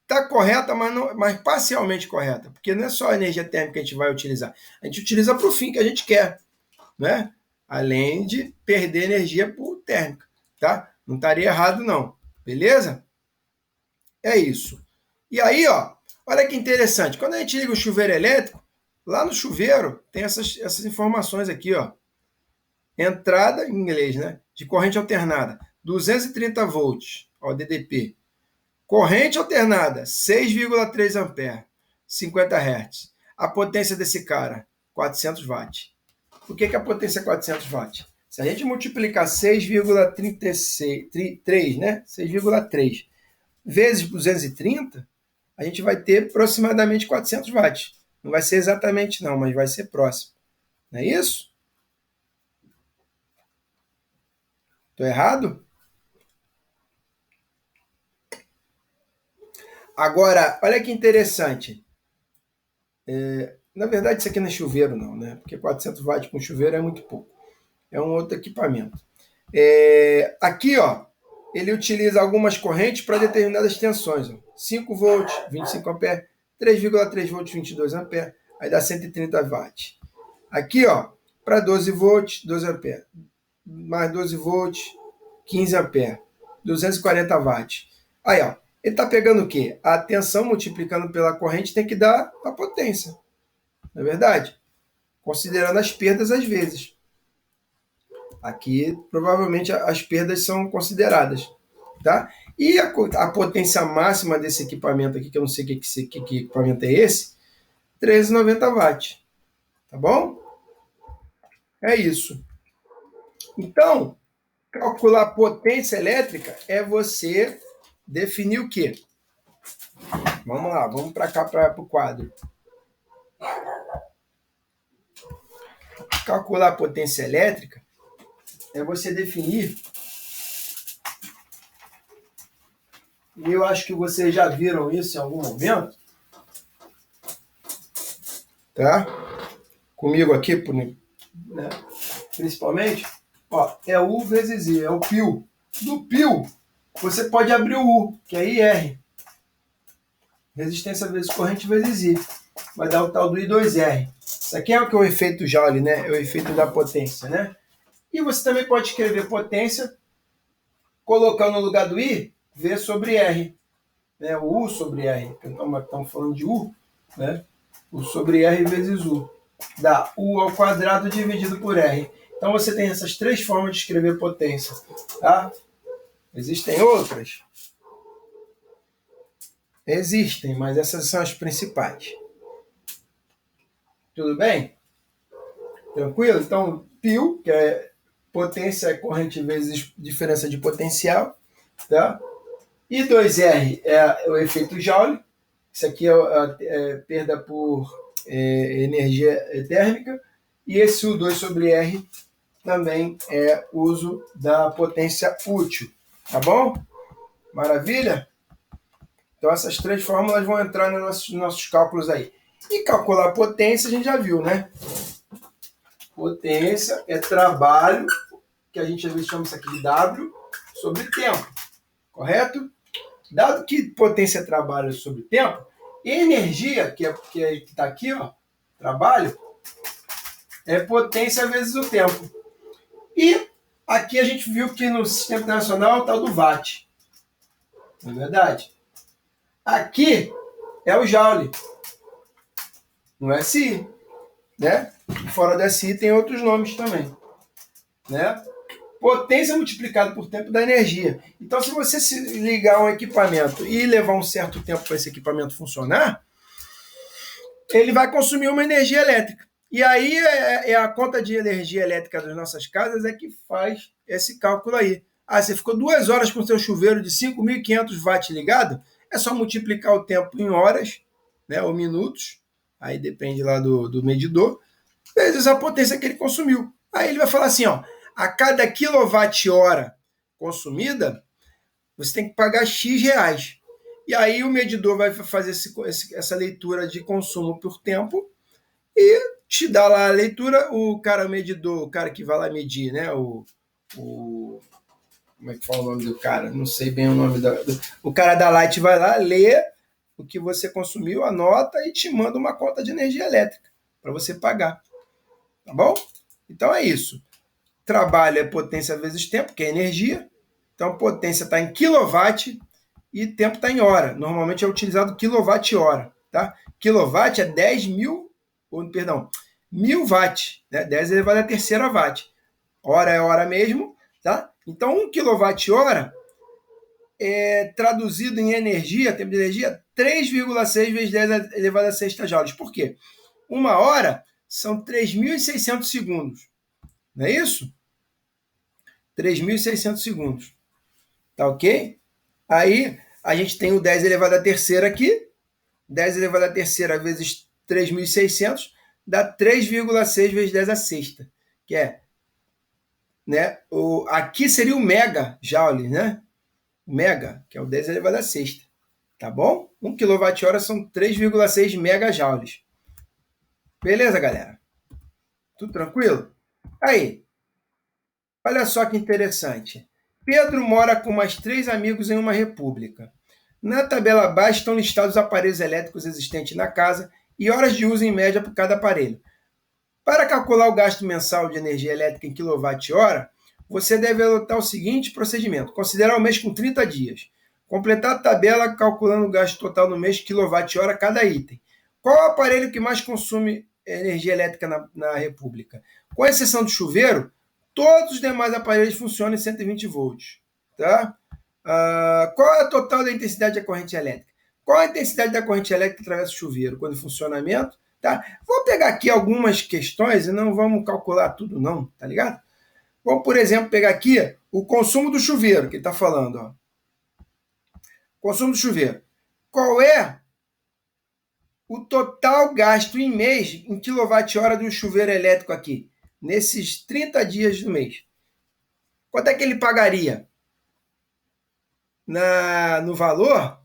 está correta, mas parcialmente correta. Porque não é só a energia térmica que a gente vai utilizar. A gente utiliza para o fim que a gente quer. Né? Além de perder energia por térmica. Tá? Não estaria errado, não. Beleza? É isso. E aí, ó, olha que interessante. Quando a gente liga o chuveiro elétrico, lá no chuveiro tem essas informações aqui, ó. Entrada, em inglês, né? De corrente alternada, 230 volts, ó, DDP. Corrente alternada, 6,3 ampere, 50 Hz. A potência desse cara, 400 watts. Por que a potência é 400 watts? Se a gente multiplicar 6,33, né? 6,3 vezes 230, a gente vai ter aproximadamente 400 watts. Não vai ser exatamente não, mas vai ser próximo. Não é isso? Estou errado? Agora, olha que interessante. Na verdade, isso aqui não é chuveiro não, né? Porque 400 watts com chuveiro é muito pouco. É um outro equipamento. Aqui, ó, ele utiliza algumas correntes para determinadas tensões. Ó. 5 volts, 25 amperes, 3,3 volts, 22 amperes, aí dá 130 watts. Aqui, ó, para 12 volts, 12 amperes, mais 12 volts, 15 amperes, 240 watts. Aí, ó, ele está pegando o quê? A tensão multiplicando pela corrente tem que dar a potência. Não é verdade? Considerando as perdas às vezes. Aqui, provavelmente, as perdas são consideradas. Tá? E a potência máxima desse equipamento aqui, que eu não sei que equipamento é esse, 1390 watts. Tá bom? É isso. Então, calcular potência elétrica é você definir o quê? Vamos lá, vamos para cá, para o quadro. Calcular potência elétrica é você definir, e eu acho que vocês já viram isso em algum momento, tá? Comigo aqui, né? Principalmente, ó, é U vezes I, é o π. Do π, você pode abrir o U, que é IR. Resistência vezes corrente vezes I. Vai dar o tal do I2R. Isso aqui é o que é o efeito Joule, né? É o efeito da potência, né? E você também pode escrever potência, colocando no lugar do I, V sobre R. Né? O U sobre R. Estamos falando de U, né? U sobre R vezes U. Dá U ao quadrado dividido por R. Então você tem essas três formas de escrever potência. Tá? Existem outras? Existem, mas essas são as principais. Tudo bem? Tranquilo? Então, π, que é potência corrente vezes diferença de potencial, tá? I2R é o efeito Joule. Isso aqui é perda por energia térmica. E esse U2 sobre R também é uso da potência útil. Tá bom? Maravilha? Então, essas três fórmulas vão entrar nos nossos cálculos aí. E calcular potência, a gente já viu, né? Potência é trabalho, que a gente às vezes chama isso aqui de W, sobre tempo. Correto? Dado que potência é trabalho sobre tempo, energia, que está aqui, ó, trabalho, é potência vezes o tempo. E aqui a gente viu que no sistema internacional é o tal do watt. Não é verdade? Aqui é o Joule, no SI, né? Fora do SI tem outros nomes também, né? Potência multiplicada por tempo da energia. Então, se você se ligar um equipamento e levar um certo tempo para esse equipamento funcionar, ele vai consumir uma energia elétrica. E aí é a conta de energia elétrica das nossas casas é que faz esse cálculo aí. Ah, você ficou 2 horas com o seu chuveiro de 5.500 watts ligado? É só multiplicar o tempo em horas, né, ou minutos, aí depende lá do medidor, vezes a potência que ele consumiu. Aí ele vai falar assim, ó, a cada quilowatt-hora consumida, você tem que pagar X reais. E aí o medidor vai fazer essa leitura de consumo por tempo e te dá lá a leitura, o medidor, o cara que vai lá medir, né? Como é que fala o nome do cara? Não sei bem o nome o cara da Light vai lá, lê o que você consumiu, anota e te manda uma conta de energia elétrica para você pagar. Tá bom? Então é isso. Trabalho é potência vezes tempo, que é energia. Então, potência está em quilowatt e tempo está em hora. Normalmente é utilizado quilowatt-hora. Tá? Quilowatt é 1000 watts. Né? 10 elevado à terceira watt. Hora é hora mesmo. Tá? Então, 1 kWh é traduzido em energia, tempo de energia, 3,6 vezes 10 elevado a sexta joules. Por quê? 1 hora são 3.600 segundos. Não é isso? 3.600 segundos. Tá ok? Aí a gente tem o 10 elevado à terceira aqui. 10 elevado à terceira vezes 3.600 dá 3,6 vezes 10 à sexta. Que é, né? Aqui seria o mega joule, né? O mega, que é o 10 elevado à sexta. Tá bom? 1 kWh são 3,6 megajoules. Beleza, galera? Tudo tranquilo? Aí, olha só que interessante. Pedro mora com mais 3 amigos em uma república. Na tabela abaixo estão listados os aparelhos elétricos existentes na casa e horas de uso em média por cada aparelho. Para calcular o gasto mensal de energia elétrica em kWh, você deve adotar o seguinte procedimento. Considerar o mês com 30 dias. Completar a tabela calculando o gasto total no mês kWh cada item. Qual é o aparelho que mais consome energia elétrica na República? Com exceção do chuveiro, todos os demais aparelhos funcionam em 120 volts. Tá? Qual é a total da intensidade da corrente elétrica? Qual a intensidade da corrente elétrica que atravessa o chuveiro quando em funcionamento? Tá? Vou pegar aqui algumas questões e não vamos calcular tudo não, tá ligado? Vamos, por exemplo, pegar aqui o consumo do chuveiro, que ele está falando. Ó. Consumo do chuveiro. Qual é o total gasto em mês em quilowatt-hora do chuveiro elétrico aqui, nesses 30 dias do mês? Quanto é que ele pagaria no valor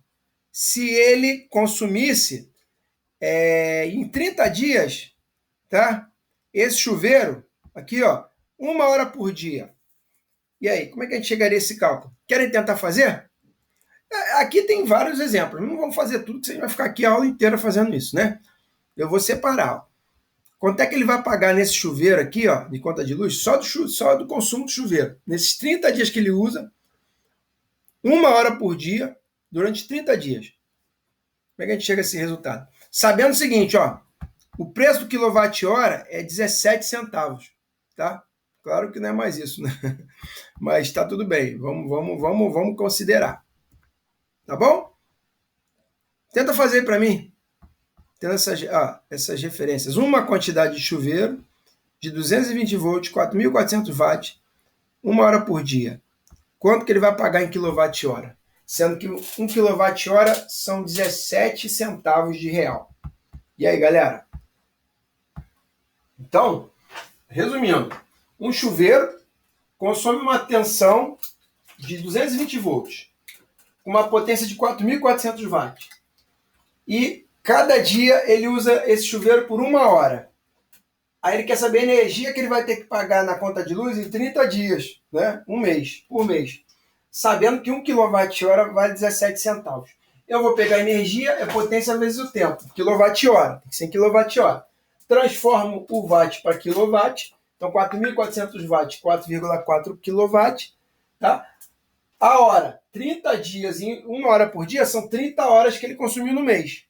se ele consumisse em 30 dias, tá? Esse chuveiro aqui, ó, 1 hora por dia. E aí, como é que a gente chegaria a esse cálculo? Querem tentar fazer? Aqui tem vários exemplos. Não vamos fazer tudo, que você vai ficar aqui a aula inteira fazendo isso, né? Eu vou separar. Ó. Quanto é que ele vai pagar nesse chuveiro aqui, ó, de conta de luz, só do consumo do chuveiro? Nesses 30 dias que ele usa, 1 hora por dia, durante 30 dias. Como é que a gente chega a esse resultado? Sabendo o seguinte, ó, o preço do quilowatt-hora é 17 centavos, tá? Claro que não é mais isso, né? Mas tá tudo bem, vamos considerar. Tá bom? Tenta fazer para mim, tendo essas referências. Uma quantidade de chuveiro de 220 volts, 4.400 watts, 1 hora por dia. Quanto que ele vai pagar em quilowatt-hora? Sendo que 1 quilowatt-hora são 17 centavos de real. E aí, galera? Então, resumindo, um chuveiro consome uma tensão de 220 volts, com uma potência de 4.400 watts. E cada dia ele usa esse chuveiro por 1 hora. Aí ele quer saber a energia que ele vai ter que pagar na conta de luz em 30 dias, né? Por mês. Sabendo que 1 kWh vale 17 centavos. Eu vou pegar a energia, é potência vezes o tempo. Quilowatt-hora, tem que ser em quilowatt-hora. Transformo o watt para quilowatt. Então, 4.400 watts, 4,4 kW. Tá? A hora, 30 dias em 1 hora por dia, são 30 horas que ele consumiu no mês.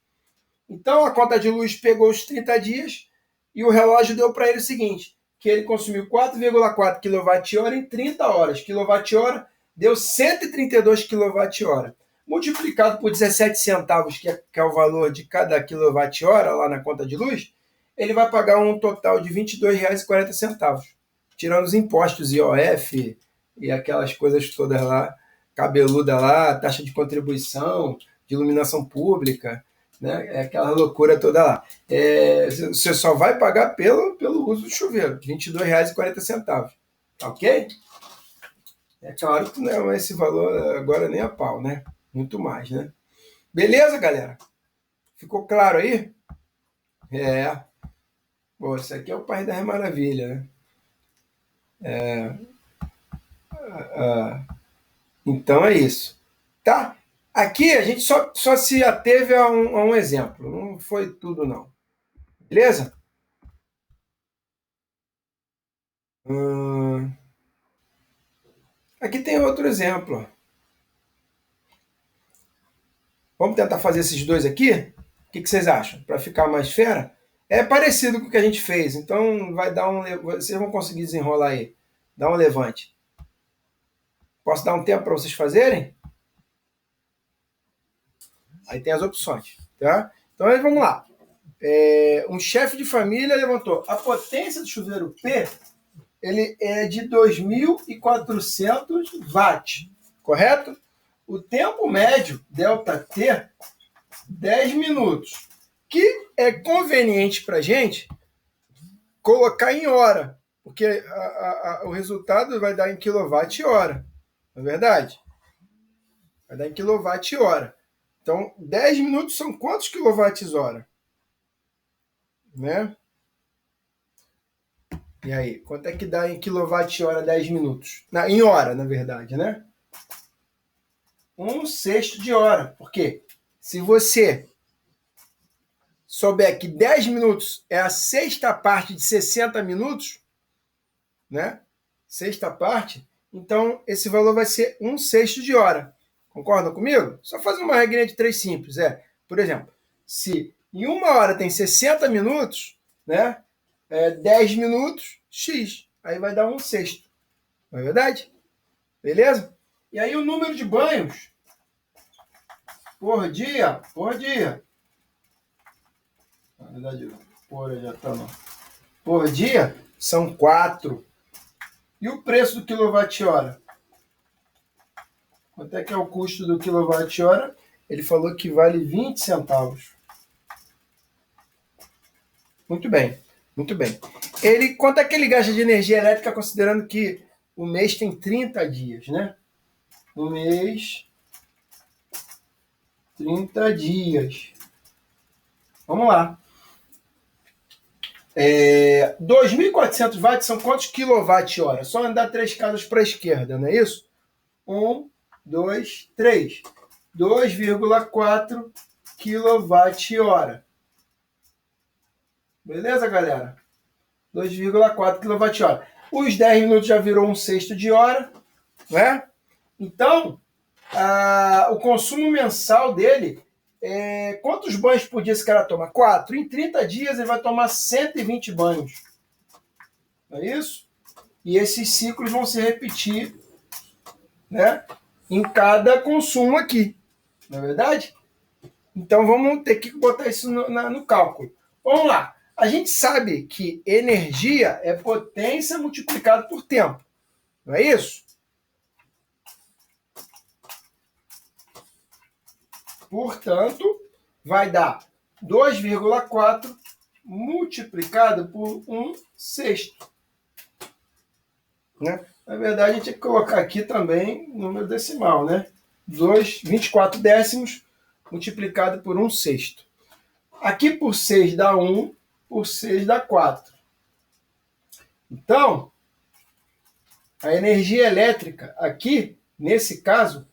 Então, a conta de luz pegou os 30 dias e o relógio deu para ele o seguinte, que ele consumiu 4,4 kWh em 30 horas. Quilowatt-hora deu 132 kWh. Multiplicado por 17 centavos, que é o valor de cada quilowatt-hora lá na conta de luz, ele vai pagar um total de R$ 22,40, tirando os impostos IOF e aquelas coisas todas lá, cabeluda lá, taxa de contribuição, de iluminação pública, né? É aquela loucura toda lá. Você só vai pagar pelo uso do chuveiro, R$ 22,40. Tá ok? É claro que não é esse valor agora nem a pau, né? Muito mais, né? Beleza, galera? Ficou claro aí? Pô, isso aqui é o País das Maravilhas, né? Então é isso. Tá? Aqui a gente só se ateve a um exemplo. Não foi tudo, não. Beleza? Aqui tem outro exemplo. Vamos tentar fazer esses dois aqui? O que vocês acham? Para ficar mais fera? É parecido com o que a gente fez, então vai dar vocês vão conseguir desenrolar aí. Dá um levante. Posso dar um tempo para vocês fazerem? Aí tem as opções, tá? Então vamos lá. Um chefe de família levantou. A potência do chuveiro P ele é de 2.400 watts, correto? O tempo médio, ΔT, 10 minutos. Que é conveniente para a gente colocar em hora, porque o resultado vai dar em quilowatt-hora, não é verdade? Vai dar em quilowatt-hora. Então, 10 minutos são quantos quilowatts-hora? Né? E aí, quanto é que dá em quilowatt-hora 10 minutos? Em hora, na verdade, né? 1/6 de hora. Por quê? Se você souber que 10 minutos é a sexta parte de 60 minutos, né? Sexta parte, então esse valor vai ser 1/6 de hora. Concordam comigo? Só fazer uma regrinha de 3 simples. Por exemplo, se em 1 hora tem 60 minutos, né? 10 minutos, X. Aí vai dar 1/6. Não é verdade? Beleza? E aí o número de banhos por dia. Na verdade, por já tá não. Por dia são 4. E o preço do quilowatt-hora? Quanto é que é o custo do quilowatt-hora? Ele falou que vale 20 centavos. Muito bem, muito bem. Quanto é que ele gasta de energia elétrica, considerando que o mês tem 30 dias, né? Um mês, 30 dias. Vamos lá. 2.400 watts são quantos quilowatt-hora? Só andar 3 casas para a esquerda, não é isso? 1, 2, 3. 2,4 kWh. Beleza, galera? 2,4 kWh. Os 10 minutos já virou um sexto de hora, né? Então, o consumo mensal dele quantos banhos por dia esse cara toma? 4. Em 30 dias ele vai tomar 120 banhos. Não é isso? E esses ciclos vão se repetir, né, em cada consumo aqui. Não é verdade? Então vamos ter que botar isso no cálculo. Vamos lá. A gente sabe que energia é potência multiplicada por tempo. Não é isso? Portanto, vai dar 2,4 multiplicado por 1 sexto. Né? Na verdade, a gente tem que colocar aqui também número decimal, né? 24 décimos multiplicado por 1 sexto. Aqui por 6 dá 1, por 6 dá 4. Então, a energia elétrica aqui, nesse caso,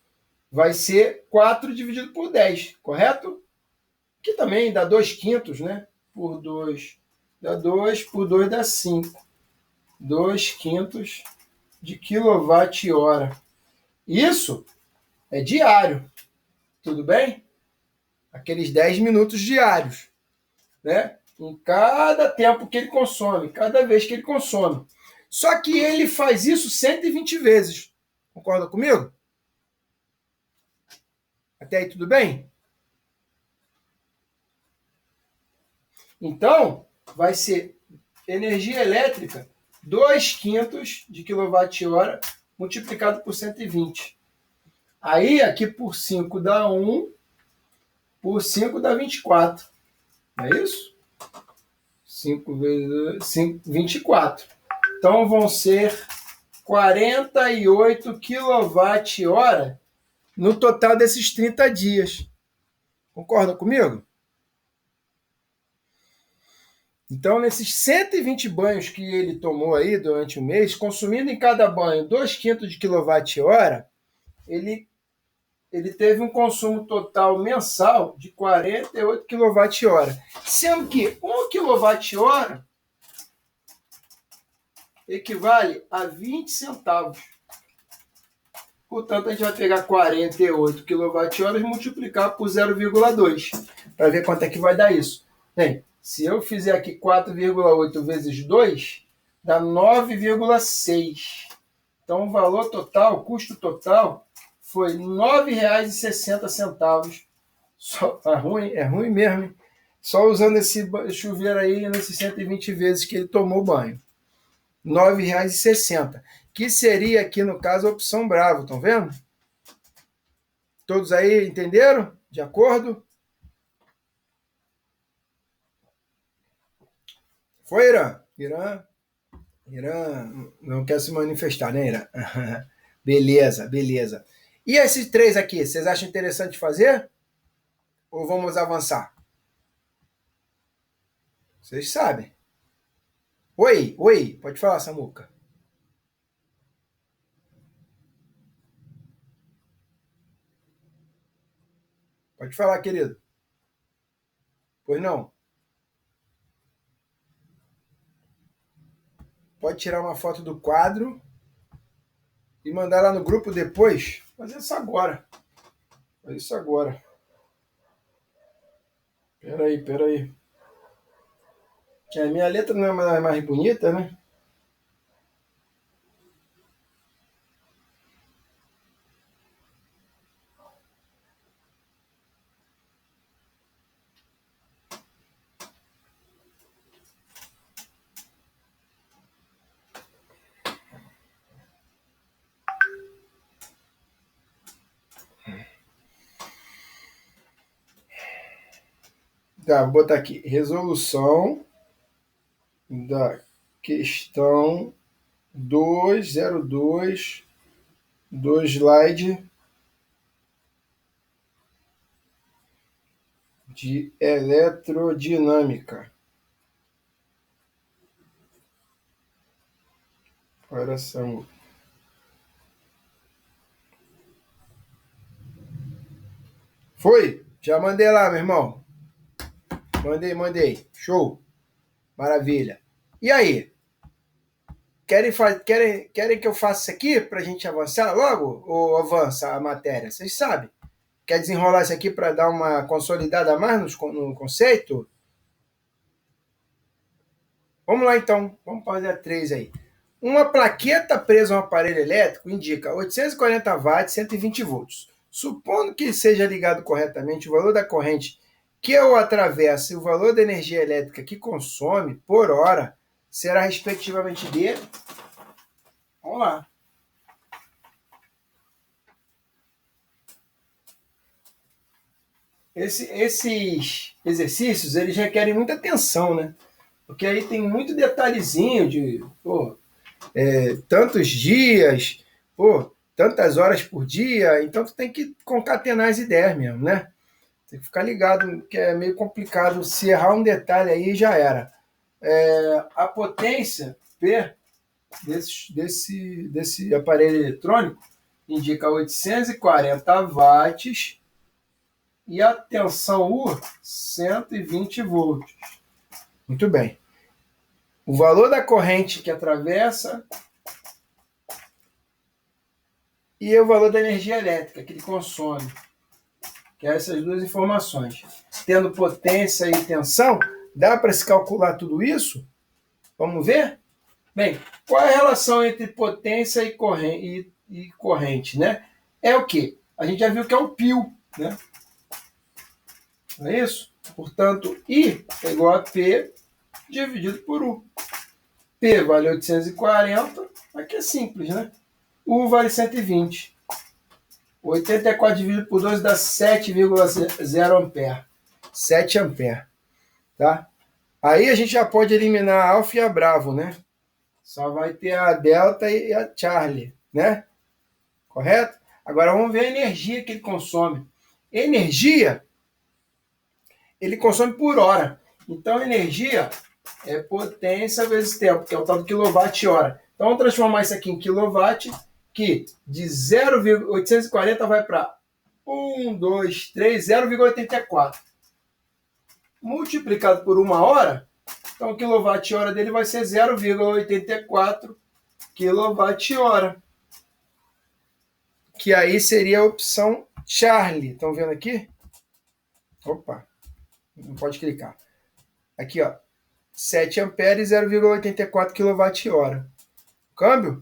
vai ser 4 dividido por 10, correto? Que também dá 2 quintos, né? Por 2 dá 2, por 2 dá 5. 2 quintos de quilowatt-hora. Isso é diário, tudo bem? Aqueles 10 minutos diários, né? Em cada tempo que ele consome, cada vez que ele consome. Só que ele faz isso 120 vezes. Concorda comigo? Até aí tudo bem? Então, vai ser energia elétrica 2 quintos de quilowatt-hora multiplicado por 120. Aí, aqui por 5 dá 1, por 5 dá 24. Não é isso? 5 vezes 5, 24. Então, vão ser 48 kWh no total desses 30 dias. Concorda comigo? Então, nesses 120 banhos que ele tomou aí durante o mês, consumindo em cada banho 2 quintos de quilowatt-hora, ele teve um consumo total mensal de 48 kWh. Sendo que 1 kWh equivale a 20 centavos. Portanto, a gente vai pegar 48 kWh e multiplicar por 0,2 para ver quanto é que vai dar isso. Bem, se eu fizer aqui 4,8 vezes 2, dá 9,6. Então, o valor total, o custo total, foi R$ 9,60. É ruim mesmo, hein? Só usando esse chuveiro aí nesses 120 vezes que ele tomou banho. R$ 9,60. Que seria aqui, no caso, a opção Bravo. Estão vendo? Todos aí entenderam? De acordo? Foi, Irã? Irã não quer se manifestar, né, Irã? Beleza, beleza. E esses 3 aqui, vocês acham interessante fazer? Ou vamos avançar? Vocês sabem. Oi, pode falar, Samuca. Pode falar, querido. Pois não? Pode tirar uma foto do quadro e mandar lá no grupo depois. Fazer isso agora. Faz isso agora. Peraí. A minha letra não é mais bonita, né? Tá, vou botar aqui. Resolução da questão 202 do slide de eletrodinâmica. Oração. Foi? Já mandei lá, meu irmão. Mandei. Show. Maravilha. E aí? Querem que eu faça isso aqui para a gente avançar logo? Ou avança a matéria? Vocês sabem. Quer desenrolar isso aqui para dar uma consolidada a mais no conceito? Vamos lá então. Vamos fazer a 3 aí. Uma plaqueta presa a um aparelho elétrico indica 840 watts, 120 volts. Supondo que seja ligado corretamente, o valor da corrente que o atravessa e o valor da energia elétrica que consome por hora será respectivamente de... Vamos lá. Esses exercícios, eles requerem muita atenção, né? Porque aí tem muito detalhezinho de tantos dias, tantas horas por dia, então tu tem que concatenar as ideias mesmo, né? Tem que ficar ligado, que é meio complicado. Se errar um detalhe aí, já era. A potência P desse aparelho eletrônico indica 840 watts e a tensão U, 120 volts. Muito bem. O valor da corrente que atravessa e o valor da energia elétrica que ele consome. Que é essas duas informações. Tendo potência e tensão, dá para se calcular tudo isso? Vamos ver? Bem, qual é a relação entre potência e corrente, né? É o quê? A gente já viu que é o π, né? Não é isso? Portanto, I é igual a P dividido por U. P vale 840, aqui é simples, né? U vale 120. 84 dividido por 2 dá 7,0 ampere. 7 ampere, tá? Aí a gente já pode eliminar a alfa e a bravo, né? Só vai ter a delta e a Charlie, né? Correto? Agora vamos ver a energia que ele consome. Energia, ele consome por hora. Então, energia é potência vezes tempo, que é o tal do quilowatt-hora. Então, vamos transformar isso aqui em quilowatt, que de 0,840 vai para 1, 2, 3, 0,84. Multiplicado por uma hora, então o quilowatt-hora dele vai ser 0,84 quilowatt-hora. Que aí seria a opção Charlie. Estão vendo aqui? Opa, não pode clicar. Aqui, ó. 7 amperes e 0,84 kWh. Câmbio?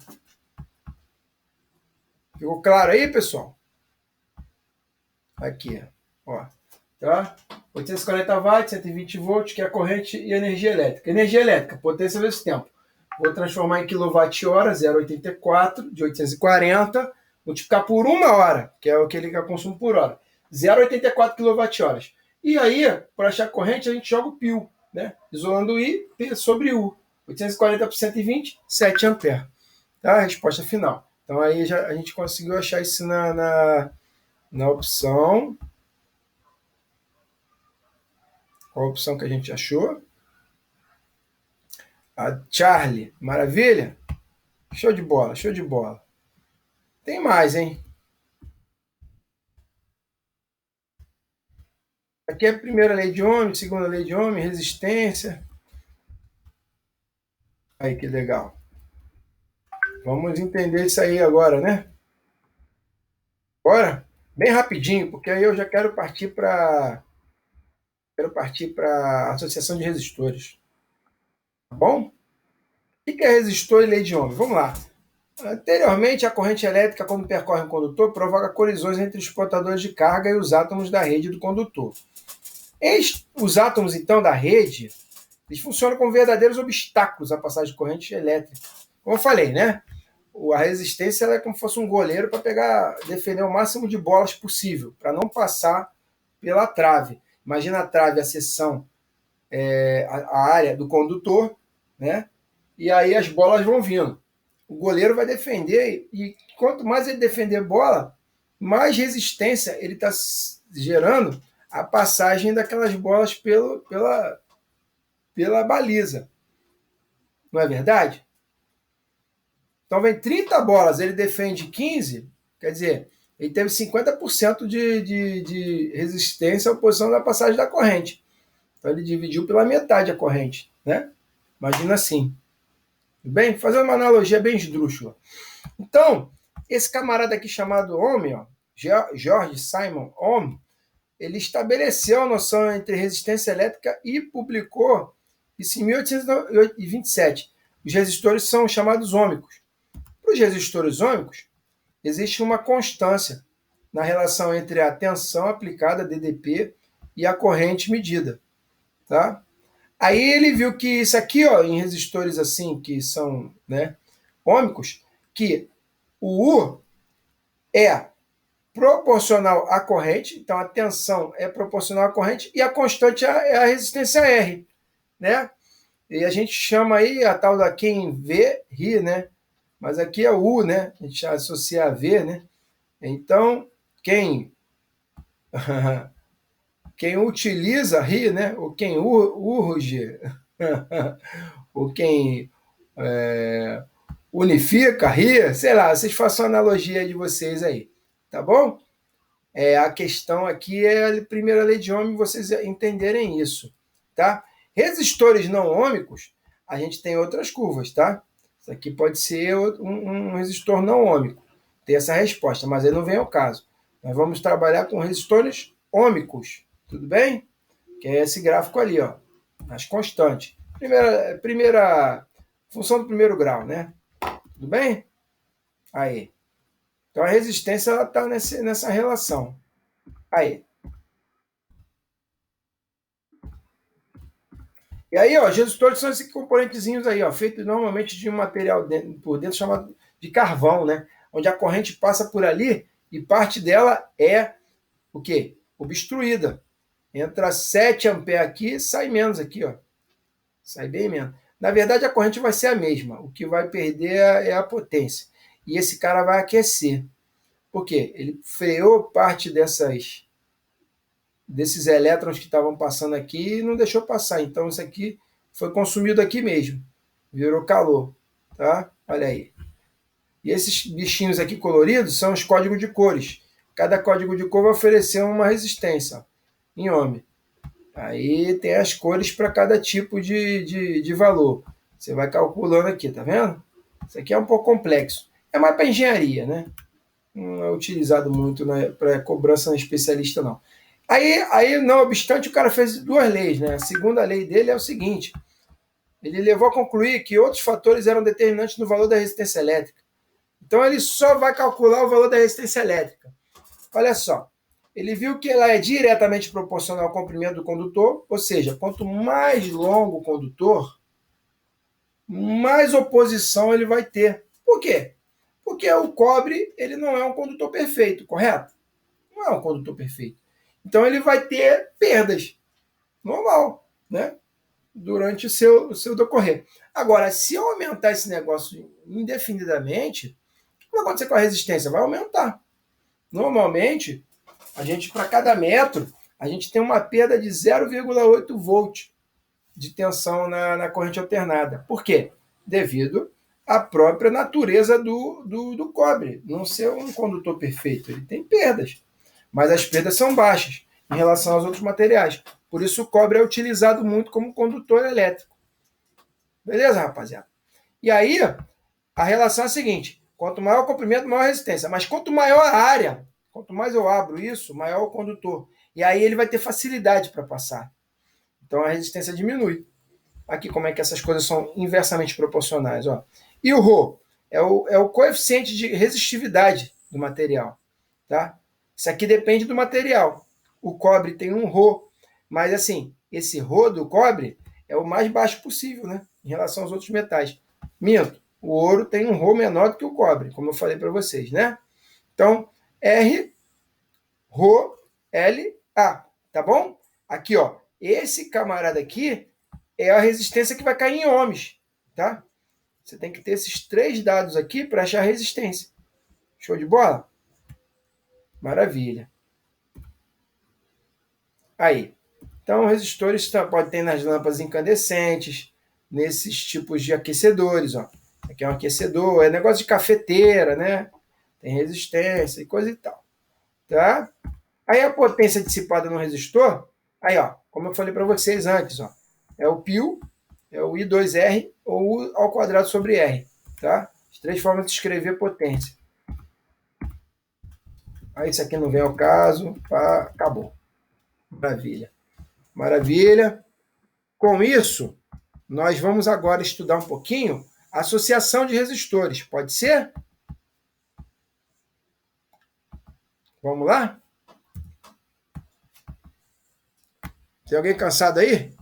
Ficou claro aí, pessoal? Aqui, ó. Tá? 840 watts, 120 volts, que é a corrente e a energia elétrica. Energia elétrica, potência vezes tempo. Vou transformar em quilowatt-hora, 0,84 de 840, multiplicar por uma hora, que é o que ele consome por hora. 0,84 kWh. E aí, para achar a corrente, a gente joga o π, né? Isolando o I, P sobre U. 840 por 120, 7 ampere. Tá? A resposta final. Então aí a gente conseguiu achar isso na opção. Qual a opção que a gente achou? A Charlie. Maravilha? Show de bola, show de bola. Tem mais, hein? Aqui é a primeira lei de Ohm, segunda lei de Ohm, resistência. Aí, que legal. Vamos entender isso aí agora, né? Bora? Bem rapidinho, porque aí eu já quero partir para a associação de resistores. Tá bom? O que é resistor e lei de Ohm? Vamos lá. Anteriormente, a corrente elétrica, quando percorre um condutor, provoca colisões entre os portadores de carga e os átomos da rede do condutor. Os átomos, então, da rede, eles funcionam como verdadeiros obstáculos à passagem de corrente elétrica. Como eu falei, né? A resistência é como se fosse um goleiro para defender o máximo de bolas possível, para não passar pela trave. Imagina a trave, a seção, a área do condutor, né? E aí as bolas vão vindo. O goleiro vai defender, e quanto mais ele defender a bola, mais resistência ele está gerando a passagem daquelas bolas pela baliza. Não é verdade? Então vem 30 bolas, ele defende 15, quer dizer, ele teve 50% de resistência à oposição da passagem da corrente. Então ele dividiu pela metade a corrente, né? Imagina assim. Tudo bem? Fazendo uma analogia bem esdrúxula. Então, esse camarada aqui chamado Ohm, ó, George Simon Ohm, ele estabeleceu a noção entre resistência elétrica e publicou isso em 1827. Os resistores são chamados ômicos. Para os resistores ômicos, existe uma constância na relação entre a tensão aplicada, DDP, e a corrente medida. Tá? Aí ele viu que isso aqui, ó, em resistores assim, que são, né, ômicos, que o U é proporcional à corrente, então a tensão é proporcional à corrente, e a constante é a resistência R, né? E a gente chama aí a tal da quem vê, ri, né? Mas aqui é U, né? A gente associa a V, né? Então, quem utiliza ri, né? Ou quem urge, ou quem unifica, ri, sei lá, vocês façam a analogia de vocês aí, tá bom? A questão aqui é a primeira lei de Ohm, vocês entenderem isso, tá? Resistores não ômicos, a gente tem outras curvas, tá? Isso aqui pode ser um resistor não ômico, tem essa resposta, mas aí não vem ao caso. Nós vamos trabalhar com resistores ômicos, tudo bem? Que é esse gráfico ali, ó, as constantes. Primeira função do primeiro grau, né? Tudo bem? Aí. Então a resistência está nessa relação. Aí. E aí, ó, os resistores são esses componentezinhos aí, ó, feitos normalmente de um material por dentro chamado de carvão, né? Onde a corrente passa por ali e parte dela é o quê? Obstruída. Entra 7 amperes aqui e sai menos aqui, ó. Sai bem menos. Na verdade, a corrente vai ser a mesma. O que vai perder é a potência. E esse cara vai aquecer. Por quê? Ele freou parte desses elétrons que estavam passando aqui e não deixou passar. Então, isso aqui foi consumido aqui mesmo. Virou calor. Tá? Olha aí. E esses bichinhos aqui coloridos são os códigos de cores. Cada código de cor vai oferecer uma resistência em ohm. Aí tem as cores para cada tipo de valor. Você vai calculando aqui, tá vendo? Isso aqui é um pouco complexo. É mais para engenharia, né? Não é utilizado muito para cobrança especialista, não. Aí, não obstante, o cara fez duas leis, né? A segunda lei dele é o seguinte: ele levou a concluir que outros fatores eram determinantes no valor da resistência elétrica. Então, ele só vai calcular o valor da resistência elétrica. Olha só, ele viu que ela é diretamente proporcional ao comprimento do condutor, ou seja, quanto mais longo o condutor, mais oposição ele vai ter. Por quê? Porque o cobre ele não é um condutor perfeito, correto? Não é um condutor perfeito. Então ele vai ter perdas, normal, né? Durante o seu decorrer. Agora, se eu aumentar esse negócio indefinidamente, o que vai acontecer com a resistência? Vai aumentar. Normalmente, a gente, para cada metro, a gente tem uma perda de 0,8 volt de tensão na corrente alternada. Por quê? Devido à própria natureza do cobre, não ser um condutor perfeito. Ele tem perdas, mas as perdas são baixas em relação aos outros materiais. Por isso o cobre é utilizado muito como condutor elétrico. Beleza, rapaziada? E aí, a relação é a seguinte: quanto maior o comprimento, maior a resistência. Mas quanto maior a área, quanto mais eu abro isso, maior o condutor. E aí ele vai ter facilidade para passar. Então a resistência diminui. Aqui como é que essas coisas são inversamente proporcionais. Ó. E o Rho é o coeficiente de resistividade do material. Tá? Isso aqui depende do material. O cobre tem um Rho, mas assim, esse Rho do cobre é o mais baixo possível, né? Em relação aos outros metais. Minto, o ouro tem um Rho menor do que o cobre, como eu falei para vocês, né? Então, R, Rho, L, A, tá bom? Aqui, ó, esse camarada aqui é a resistência que vai cair em ohms, tá? Você tem que ter esses 3 dados aqui para achar a resistência. Show de bola? Maravilha. Aí. Então, resistores pode ter nas lâmpadas incandescentes, nesses tipos de aquecedores, ó. Aqui é um aquecedor, é negócio de cafeteira, né? Tem resistência e coisa e tal, tá? Aí a potência dissipada no resistor, aí, ó, como eu falei para vocês antes, ó, é o π, é o I2R ou U ao quadrado sobre R, tá? As 3 formas de escrever potência. Aí isso aqui não vem ao caso, pá, acabou. Maravilha. Maravilha. Com isso, nós vamos agora estudar um pouquinho a associação de resistores. Pode ser? Vamos lá? Tem alguém cansado aí?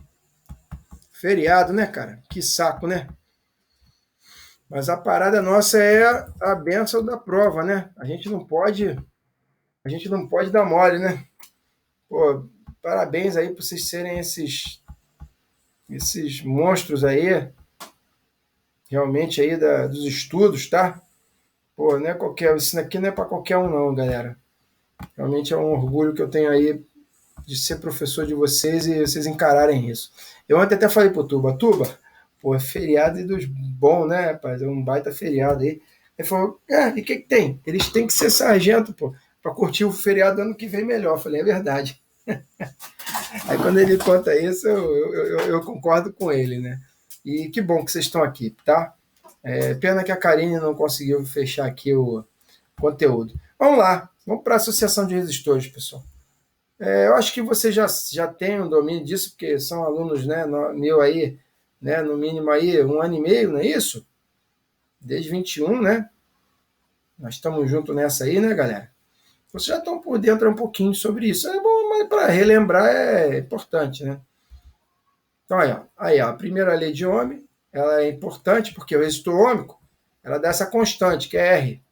Feriado, né, cara? Que saco, né? Mas a parada nossa é a benção da prova, né? A gente não pode dar mole, né? Pô, parabéns aí por vocês serem esses monstros aí, realmente aí dos estudos, tá? Pô, não é qualquer, isso aqui não é para qualquer um não, galera. Realmente é um orgulho que eu tenho aí de ser professor de vocês e vocês encararem isso. Eu ontem até falei pro Tuba, pô, é feriado e dos bons, né, rapaz? É um baita feriado aí. Ele falou, e o que tem? Eles têm que ser sargento, pô, pra curtir o feriado ano que vem melhor. Eu falei, é verdade. Aí quando ele conta isso, eu concordo com ele, né? E que bom que vocês estão aqui, tá? Pena que a Karine não conseguiu fechar aqui o conteúdo. Vamos lá, vamos para a associação de resistores, pessoal. Eu acho que você já tem um domínio disso, porque são alunos, né, meu aí, né, no mínimo aí 1 ano e meio, não é isso? Desde 21, né? Nós estamos juntos nessa aí, né, galera? Vocês já estão por dentro um pouquinho sobre isso. É bom, mas para relembrar é importante, né? Então, aí, ó, a primeira lei de Ohm, ela é importante porque o resistor ôhmico, ela dá essa constante, que é R.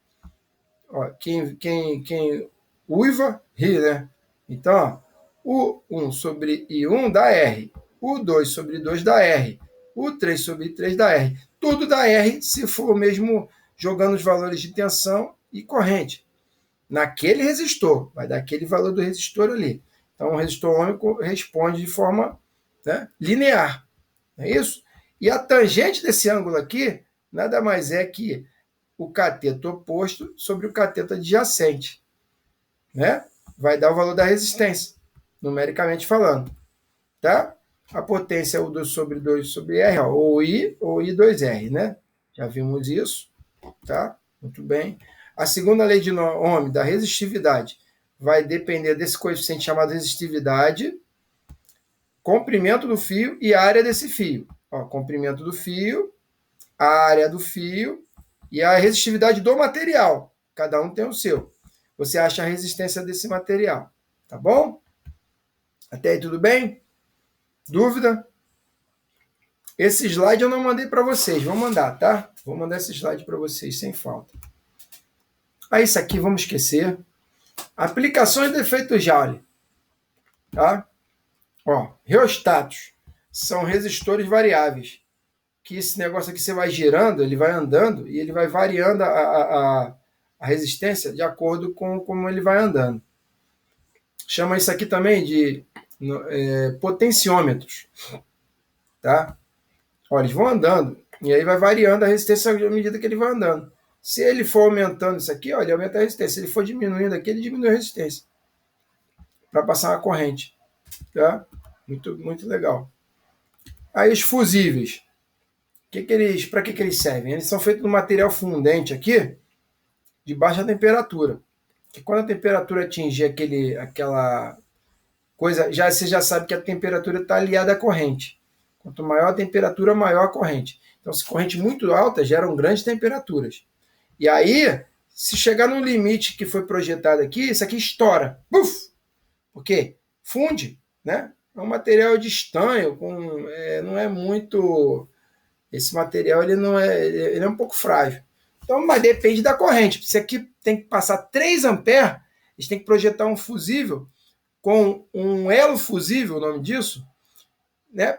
Ó, quem uiva, ri, né? Então, ó, o 1 sobre I1 dá R, o 2 sobre 2 dá R, o 3 sobre 3 dá R. Tudo dá R se for mesmo jogando os valores de tensão e corrente. Naquele resistor, vai dar aquele valor do resistor ali. Então, o resistor ôhmico responde de forma, né, linear. Não é isso? E a tangente desse ângulo aqui nada mais é que o cateto oposto sobre o cateto adjacente, né? Vai dar o valor da resistência, numericamente falando, tá? A potência é o 2 sobre 2 sobre R, ó, ou I ou I2R, né? Já vimos isso, tá? Muito bem. A segunda lei de Ohm da resistividade vai depender desse coeficiente chamado resistividade, comprimento do fio e área desse fio. Ó, comprimento do fio, a área do fio e a resistividade do material. Cada um tem o seu. Você acha a resistência desse material, tá bom? Até aí tudo bem? Dúvida? Esse slide eu não mandei para vocês, vou mandar, tá? Vou mandar esse slide para vocês sem falta. Aí isso aqui vamos esquecer. Aplicações de efeito Joule, tá? Ó, reostatos são resistores variáveis. Que esse negócio aqui você vai girando, ele vai andando e ele vai variando a resistência de acordo com como ele vai andando. Chama isso aqui também de potenciômetros, tá? Olha, eles vão andando e aí vai variando a resistência à medida que ele vai andando. Se ele for aumentando isso aqui, ó, ele aumenta a resistência. Se ele for diminuindo aqui, ele diminui a resistência para passar uma corrente, tá? Muito, muito legal. Aí os fusíveis, para que eles servem? Eles são feitos de um material fundente aqui de baixa temperatura. Que quando a temperatura atingir aquela coisa, você já sabe que a temperatura está aliada à corrente. Quanto maior a temperatura, maior a corrente. Então, se corrente muito alta, geram grandes temperaturas. E aí, se chegar no limite que foi projetado aqui, isso aqui estoura. Buf! Por quê? Funde, né? É um material de estanho, não é muito... Esse material ele é um pouco frágil. Então, mas depende da corrente. Se aqui tem que passar 3 amperes, a gente tem que projetar um fusível com um elo fusível, o nome disso, né,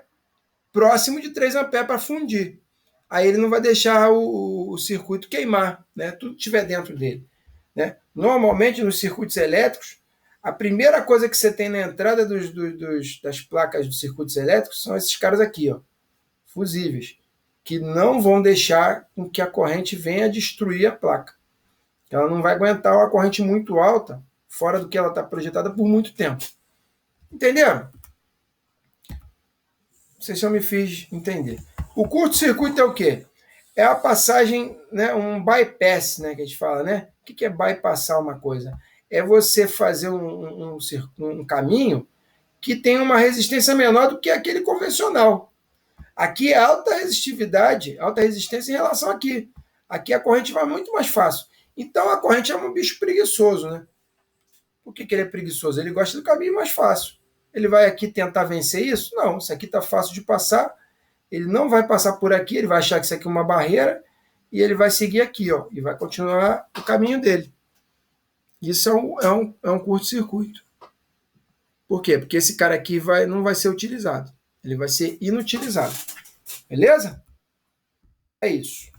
próximo de 3 amperes para fundir. Aí ele não vai deixar o circuito queimar, né, tudo que estiver dentro dele. Né? Normalmente, nos circuitos elétricos, a primeira coisa que você tem na entrada das placas dos circuitos elétricos são esses caras aqui, ó, fusíveis, que não vão deixar com que a corrente venha destruir a placa. Ela não vai aguentar uma corrente muito alta, fora do que ela está projetada, por muito tempo. Entenderam? Não sei se eu me fiz entender. O curto-circuito é o quê? É a passagem, né, um bypass, né, que a gente fala, né? O que é bypassar uma coisa? É você fazer um caminho que tem uma resistência menor do que aquele convencional. Aqui é alta resistividade, alta resistência em relação aqui. Aqui a corrente vai muito mais fácil. Então a corrente é um bicho preguiçoso, né? Por que ele é preguiçoso? Ele gosta do caminho mais fácil. Ele vai aqui tentar vencer isso? Não, isso aqui está fácil de passar. Ele não vai passar por aqui, ele vai achar que isso aqui é uma barreira e ele vai seguir aqui, ó, e vai continuar o caminho dele. Isso é um curto-circuito. Por quê? Porque esse cara aqui não vai ser utilizado. Ele vai ser inutilizado. Beleza? É isso.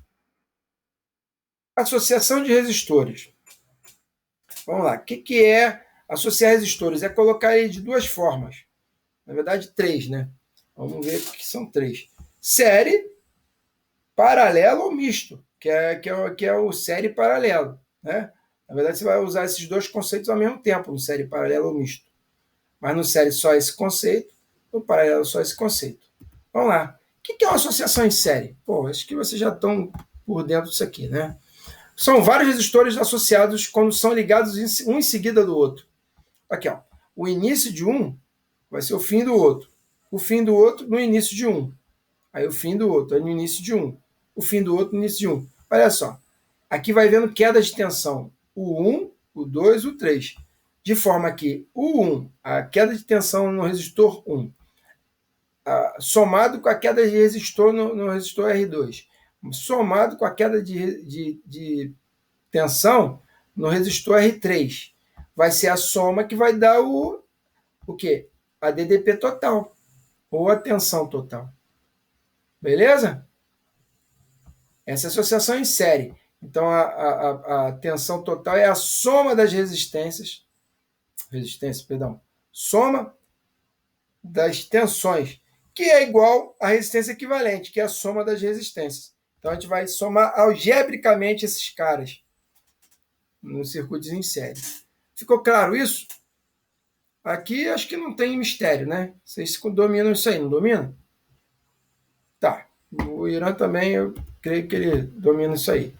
Associação de resistores. Vamos lá. O que é associar resistores? É colocar ele de duas formas. Na verdade, três, né? Vamos ver que são três. Série, paralelo ou misto, que é o série paralelo, né? Na verdade, você vai usar esses dois conceitos ao mesmo tempo, no série paralelo ou misto. Mas no série só esse conceito, no paralelo só esse conceito. Vamos lá. O que é uma associação em série? Pô, acho que vocês já estão por dentro disso aqui, né? São vários resistores associados quando são ligados um em seguida do outro. Aqui, ó. O início de um vai ser o fim do outro. O fim do outro no início de um. Aí o fim do outro, aí no início de um. O fim do outro no início de um. Olha só. Aqui vai vendo queda de tensão. O 1, o 2, o 3. De forma que o 1, a queda de tensão no resistor 1, somado com a queda de resistor no resistor R2, somado com a queda de tensão no resistor R3, vai ser a soma que vai dar o quê? A DDP total, ou a tensão total. Beleza? Essa é a associação em série. Então, a tensão total é a soma das soma das tensões, que é igual à resistência equivalente, que é a soma das resistências. Então, a gente vai somar algebricamente esses caras nos circuitos em série. Ficou claro isso? Aqui acho que não tem mistério, né? Vocês dominam isso aí, não dominam? Tá. O Irã também, eu creio que ele domina isso aí.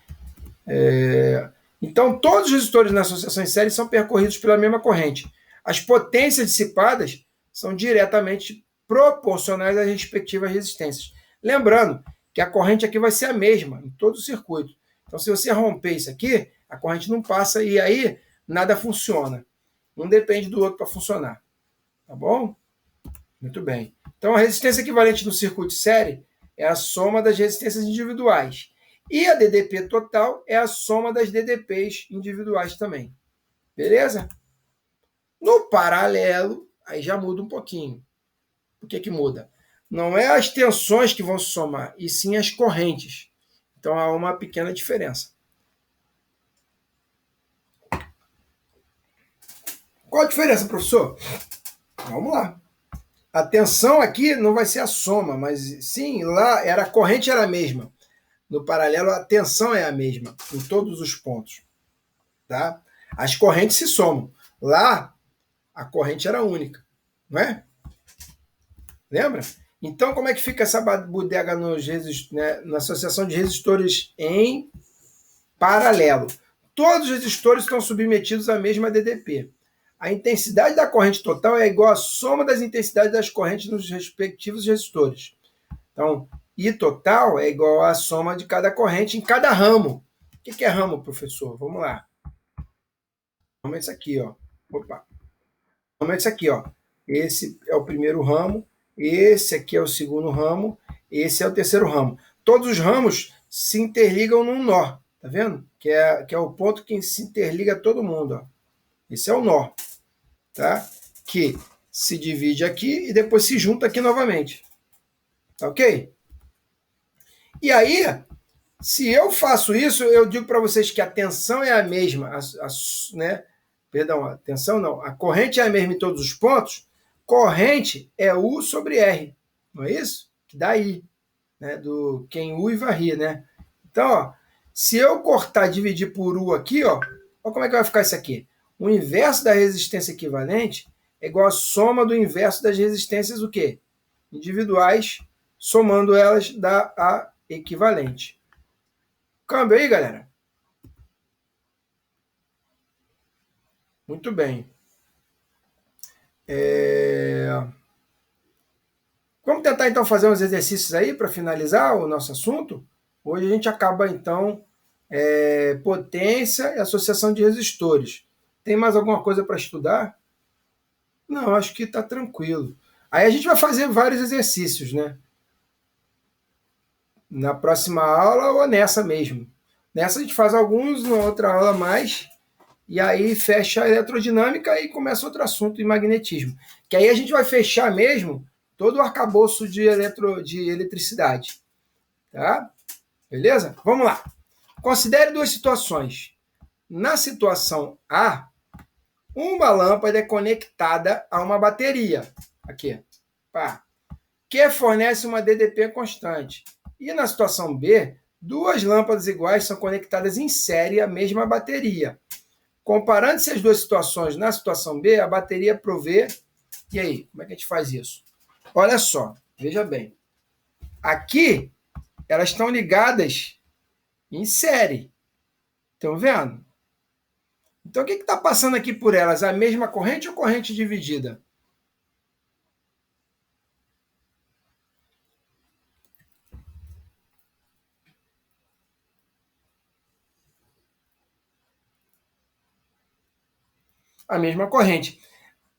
Então, todos os resistores na associação em série são percorridos pela mesma corrente. As potências dissipadas são diretamente proporcionais às respectivas resistências. Lembrando que a corrente aqui vai ser a mesma em todo o circuito. Então, se você romper isso aqui, a corrente não passa e aí nada funciona. Um depende do outro para funcionar. Tá bom? Muito bem. Então, a resistência equivalente no circuito série é a soma das resistências individuais. E a DDP total é a soma das DDPs individuais também. Beleza? No paralelo, aí já muda um pouquinho. Por que muda? Não é as tensões que vão se somar, e sim as correntes. Então há uma pequena diferença. Qual a diferença, professor? Vamos lá. A tensão aqui não vai ser a soma, mas sim, lá a corrente era a mesma. No paralelo, a tensão é a mesma em todos os pontos. Tá? As correntes se somam. Lá, a corrente era única. Não é? Lembra? Então, como é que fica essa bodega na associação de resistores em paralelo? Todos os resistores estão submetidos à mesma DDP. A intensidade da corrente total é igual à soma das intensidades das correntes nos respectivos resistores. Então, I total é igual à soma de cada corrente em cada ramo. O que é ramo, professor? Vamos lá. Ramo é isso aqui, ó. Opa. Ramo é isso aqui, ó. Esse é o primeiro ramo, esse aqui é o segundo ramo, esse é o terceiro ramo. Todos os ramos se interligam num nó, tá vendo? Que é o ponto que se interliga todo mundo, ó. Esse é o nó, tá? que se divide aqui e depois se junta aqui novamente. Tá ok? E aí, se eu faço isso, eu digo para vocês que a tensão é a mesma, né? Perdão, a tensão não. A corrente é a mesma em todos os pontos. Corrente é U sobre R. Não é isso? Que dá I, né? Do quem U e varria, né? Então, ó, se eu cortar e dividir por U aqui, ó, olha como é que vai ficar isso aqui. O inverso da resistência equivalente é igual à soma do inverso das resistências o quê? Individuais, somando elas dá a equivalente. Câmbio aí, galera? Muito bem. Vamos tentar, então, fazer uns exercícios aí para finalizar o nosso assunto? Hoje a gente acaba, então, potência e associação de resistores. Tem mais alguma coisa para estudar? Não, acho que está tranquilo. Aí a gente vai fazer vários exercícios, né? Na próxima aula ou nessa mesmo. Nessa a gente faz alguns, na outra aula mais, e aí fecha a eletrodinâmica e começa outro assunto em magnetismo. Que aí a gente vai fechar mesmo todo o arcabouço de eletricidade. Tá? Beleza? Vamos lá. Considere duas situações. Na situação A, uma lâmpada é conectada a uma bateria. Aqui. Pá, que fornece uma DDP constante. E na situação B, duas lâmpadas iguais são conectadas em série à mesma bateria. Comparando-se as duas situações, na situação B, a bateria provê. E aí, como é que a gente faz isso? Olha só, veja bem. Aqui, elas estão ligadas em série. Estão vendo? Então, o que está passando aqui por elas? A mesma corrente ou corrente dividida? A mesma corrente.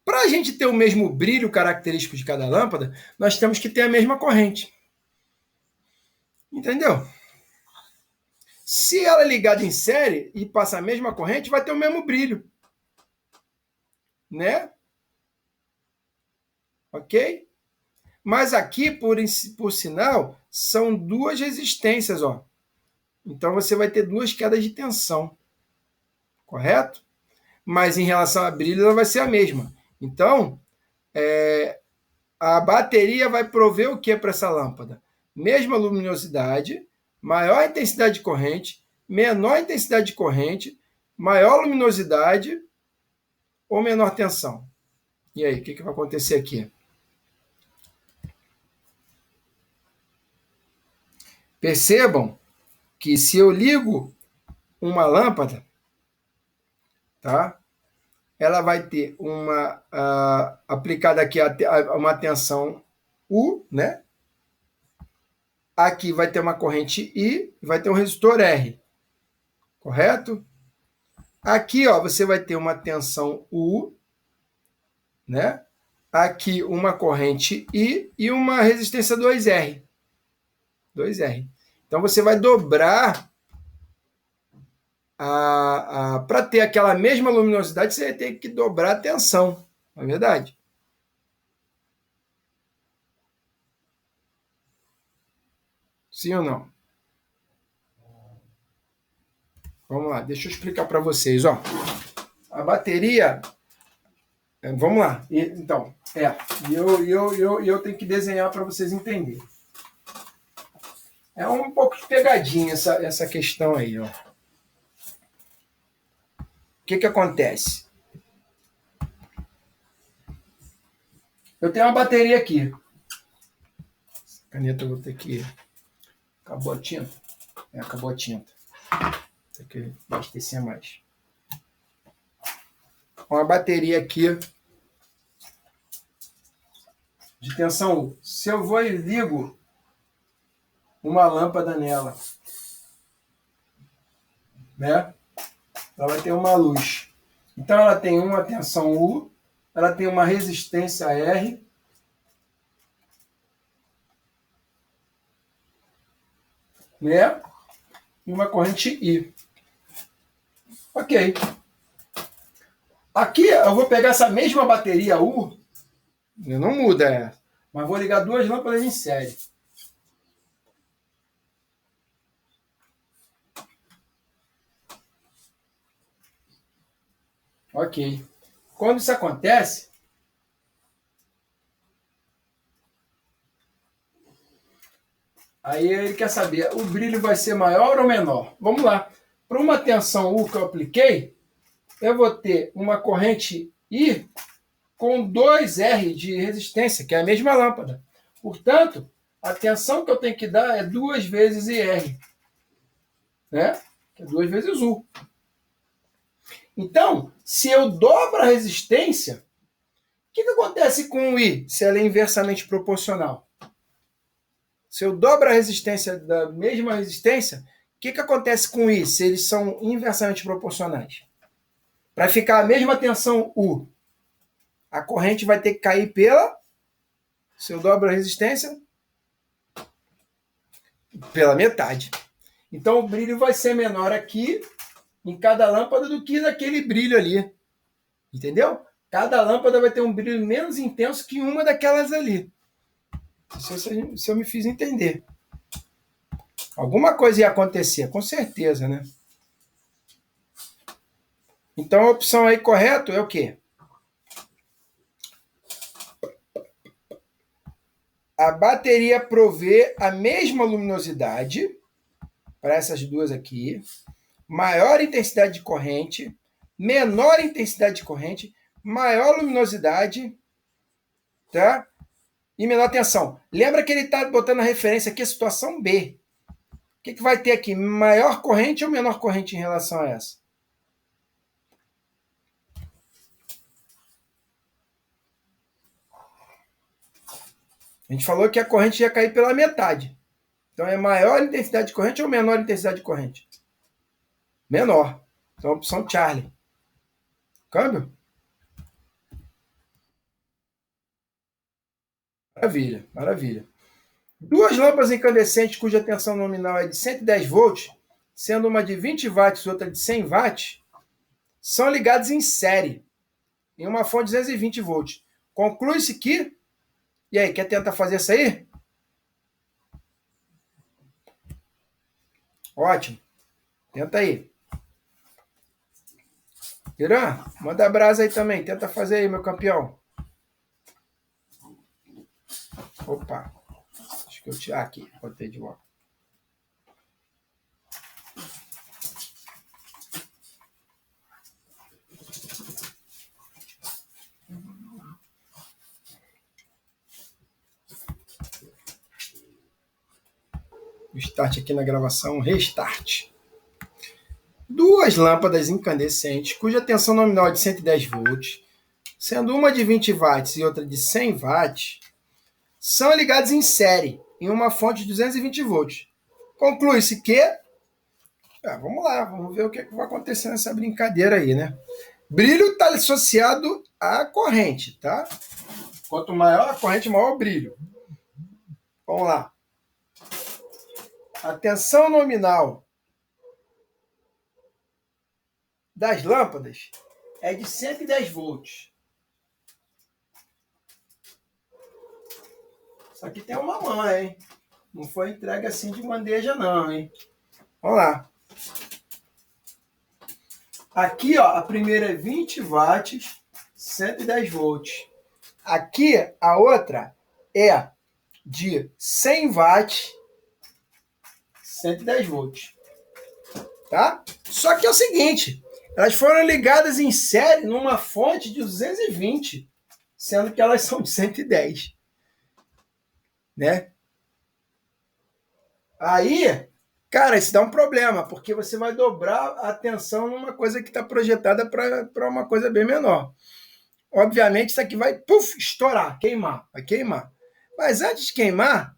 Para a gente ter o mesmo brilho característico de cada lâmpada, nós temos que ter a mesma corrente. Entendeu? Se ela é ligada em série e passa a mesma corrente, vai ter o mesmo brilho. Né? Ok? Mas aqui, por sinal, são duas resistências. Ó. Então você vai ter duas quedas de tensão. Correto? Mas em relação a brilho, ela vai ser a mesma. Então, a bateria vai prover o que para essa lâmpada? Mesma luminosidade, maior intensidade de corrente, menor intensidade de corrente, maior luminosidade ou menor tensão. E aí, o que vai acontecer aqui? Percebam que se eu ligo uma lâmpada, tá? Ela vai ter uma aplicada aqui uma tensão U, né? Aqui vai ter uma corrente I, vai ter um resistor R, correto? Aqui, ó, você vai ter uma tensão U, né? Aqui uma corrente I e uma resistência 2R. 2R. Então você vai dobrar para ter aquela mesma luminosidade, você vai ter que dobrar a tensão, não é verdade? Sim ou não? Vamos lá, deixa eu explicar para vocês. Ó. A bateria. Vamos lá. Então, eu tenho que desenhar para vocês entenderem. É um pouco de pegadinha essa questão aí. Ó. O que acontece? Eu tenho uma bateria aqui. Caneta eu vou ter que. Acabou a tinta? Acabou a tinta. Tem que abastecer mais. Uma bateria aqui de tensão U. Se eu vou e ligo uma lâmpada nela, né? Ela vai ter uma luz. Então ela tem uma tensão U, ela tem uma resistência R, né? E uma corrente I. Ok. Aqui eu vou pegar essa mesma bateria U, não muda essa, mas vou ligar duas lâmpadas em série. Ok. Quando isso acontece, aí ele quer saber, o brilho vai ser maior ou menor? Vamos lá. Para uma tensão U que eu apliquei, eu vou ter uma corrente I com 2R de resistência, que é a mesma lâmpada. Portanto, a tensão que eu tenho que dar é 2 vezes IR, né? Que é 2 vezes U. Então, se eu dobro a resistência, o que acontece com o I, se ela é inversamente proporcional? Se eu dobro a resistência da mesma resistência, o que acontece com o I, se eles são inversamente proporcionais? Para ficar a mesma tensão U, a corrente vai ter que cair pela... Se eu dobro a resistência, pela metade. Então, o brilho vai ser menor aqui, em cada lâmpada, do que naquele brilho ali. Entendeu? Cada lâmpada vai ter um brilho menos intenso que uma daquelas ali. Se eu me fiz entender. Alguma coisa ia acontecer, com certeza, né? Então, a opção aí correta é o quê? A bateria provê a mesma luminosidade para essas duas aqui, maior intensidade de corrente, menor intensidade de corrente, maior luminosidade, tá? E menor tensão. Lembra que ele está botando a referência aqui, a situação B. O que vai ter aqui? Maior corrente ou menor corrente em relação a essa? A gente falou que a corrente ia cair pela metade. Então, é maior intensidade de corrente ou menor intensidade de corrente? Menor. Então, a opção Charlie. Câmbio? Maravilha, maravilha. Duas lâmpadas incandescentes cuja tensão nominal é de 110 volts, sendo uma de 20 watts e outra de 100 watts, são ligadas em série, em uma fonte de 220 volts. Conclui-se que... E aí, quer tentar fazer isso aí? Ótimo. Tenta aí. Irã, manda brasa aí também. Tenta fazer aí, meu campeão. Opa. Acho que eu tirar aqui. Botei de volta. Start aqui na gravação. Restart. Duas lâmpadas incandescentes, cuja tensão nominal é de 110 volts, sendo uma de 20 watts e outra de 100 watts, são ligadas em série, em uma fonte de 220 volts. Conclui-se que... vamos lá, vamos ver o que vai acontecer nessa brincadeira aí, né? Brilho está associado à corrente, tá? Quanto maior a corrente, maior o brilho. Vamos lá. A tensão nominal das lâmpadas é de 110 volts. Isso aqui tem uma mãe, hein? Não foi entregue assim de bandeja, não, hein? Vamos lá. Aqui, ó, a primeira é 20 watts, 110 volts. Aqui, a outra é de 100 watts, 110 volts. Tá? Só que é o seguinte, elas foram ligadas em série numa fonte de 220, sendo que elas são de 110. Né? Aí, cara, isso dá um problema, porque você vai dobrar a tensão numa coisa que está projetada para uma coisa bem menor. Obviamente, isso aqui vai estourar, queimar, vai queimar. Mas antes de queimar,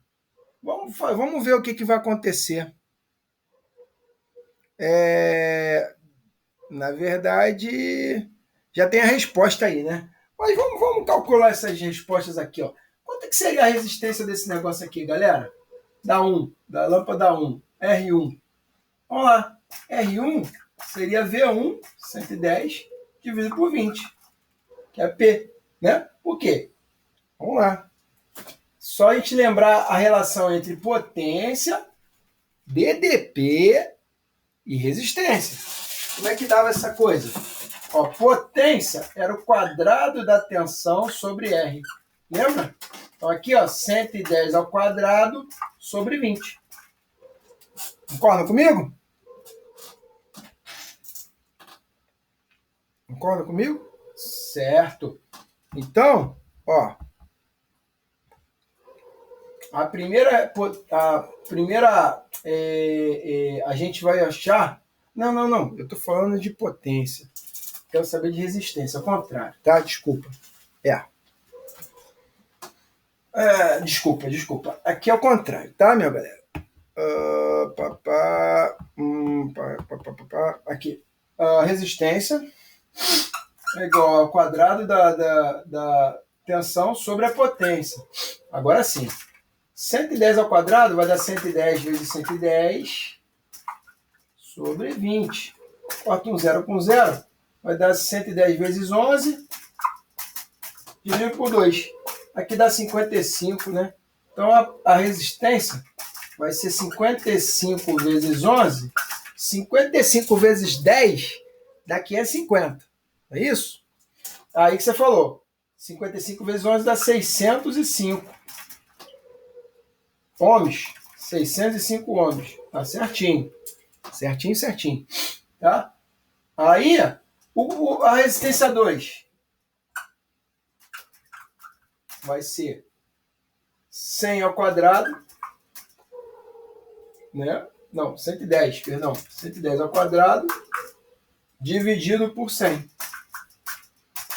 vamos ver o que vai acontecer. Na verdade, já tem a resposta aí, né? Mas vamos calcular essas respostas aqui, ó. Quanto que seria a resistência desse negócio aqui, galera? Da lâmpada 1, R1. Vamos lá. R1 seria V1, 110, dividido por 20, que é P, né? Por quê? Vamos lá. Só a gente lembrar a relação entre potência, DDP e resistência. Como é que dava essa coisa? Ó, potência era o quadrado da tensão sobre R. Lembra? Então aqui, ó, 110 ao quadrado sobre 20. Concorda comigo? Concorda comigo? Certo. Então, ó, a primeira a gente vai achar. Não. Eu estou falando de potência. Quero saber de resistência. Ao contrário, tá? Desculpa. Desculpa. Aqui é o contrário, tá, minha galera? Aqui. Resistência é igual ao quadrado da tensão sobre a potência. Agora sim. 110 ao quadrado vai dar 110 vezes 110 sobre 20. Corta um zero com zero. Vai dar 110 vezes 11 dividido por 2. Aqui dá 55, né? Então a resistência vai ser 55 vezes 11. 55 vezes 10 dá 550. É isso? Aí que você falou. 55 vezes 11 dá 605 ohms. 605 ohms. Tá certinho. Certinho. Tá? Aí, a resistência 2 vai ser 100 ao quadrado, né? Não, 110, perdão. 110 ao quadrado dividido por 100.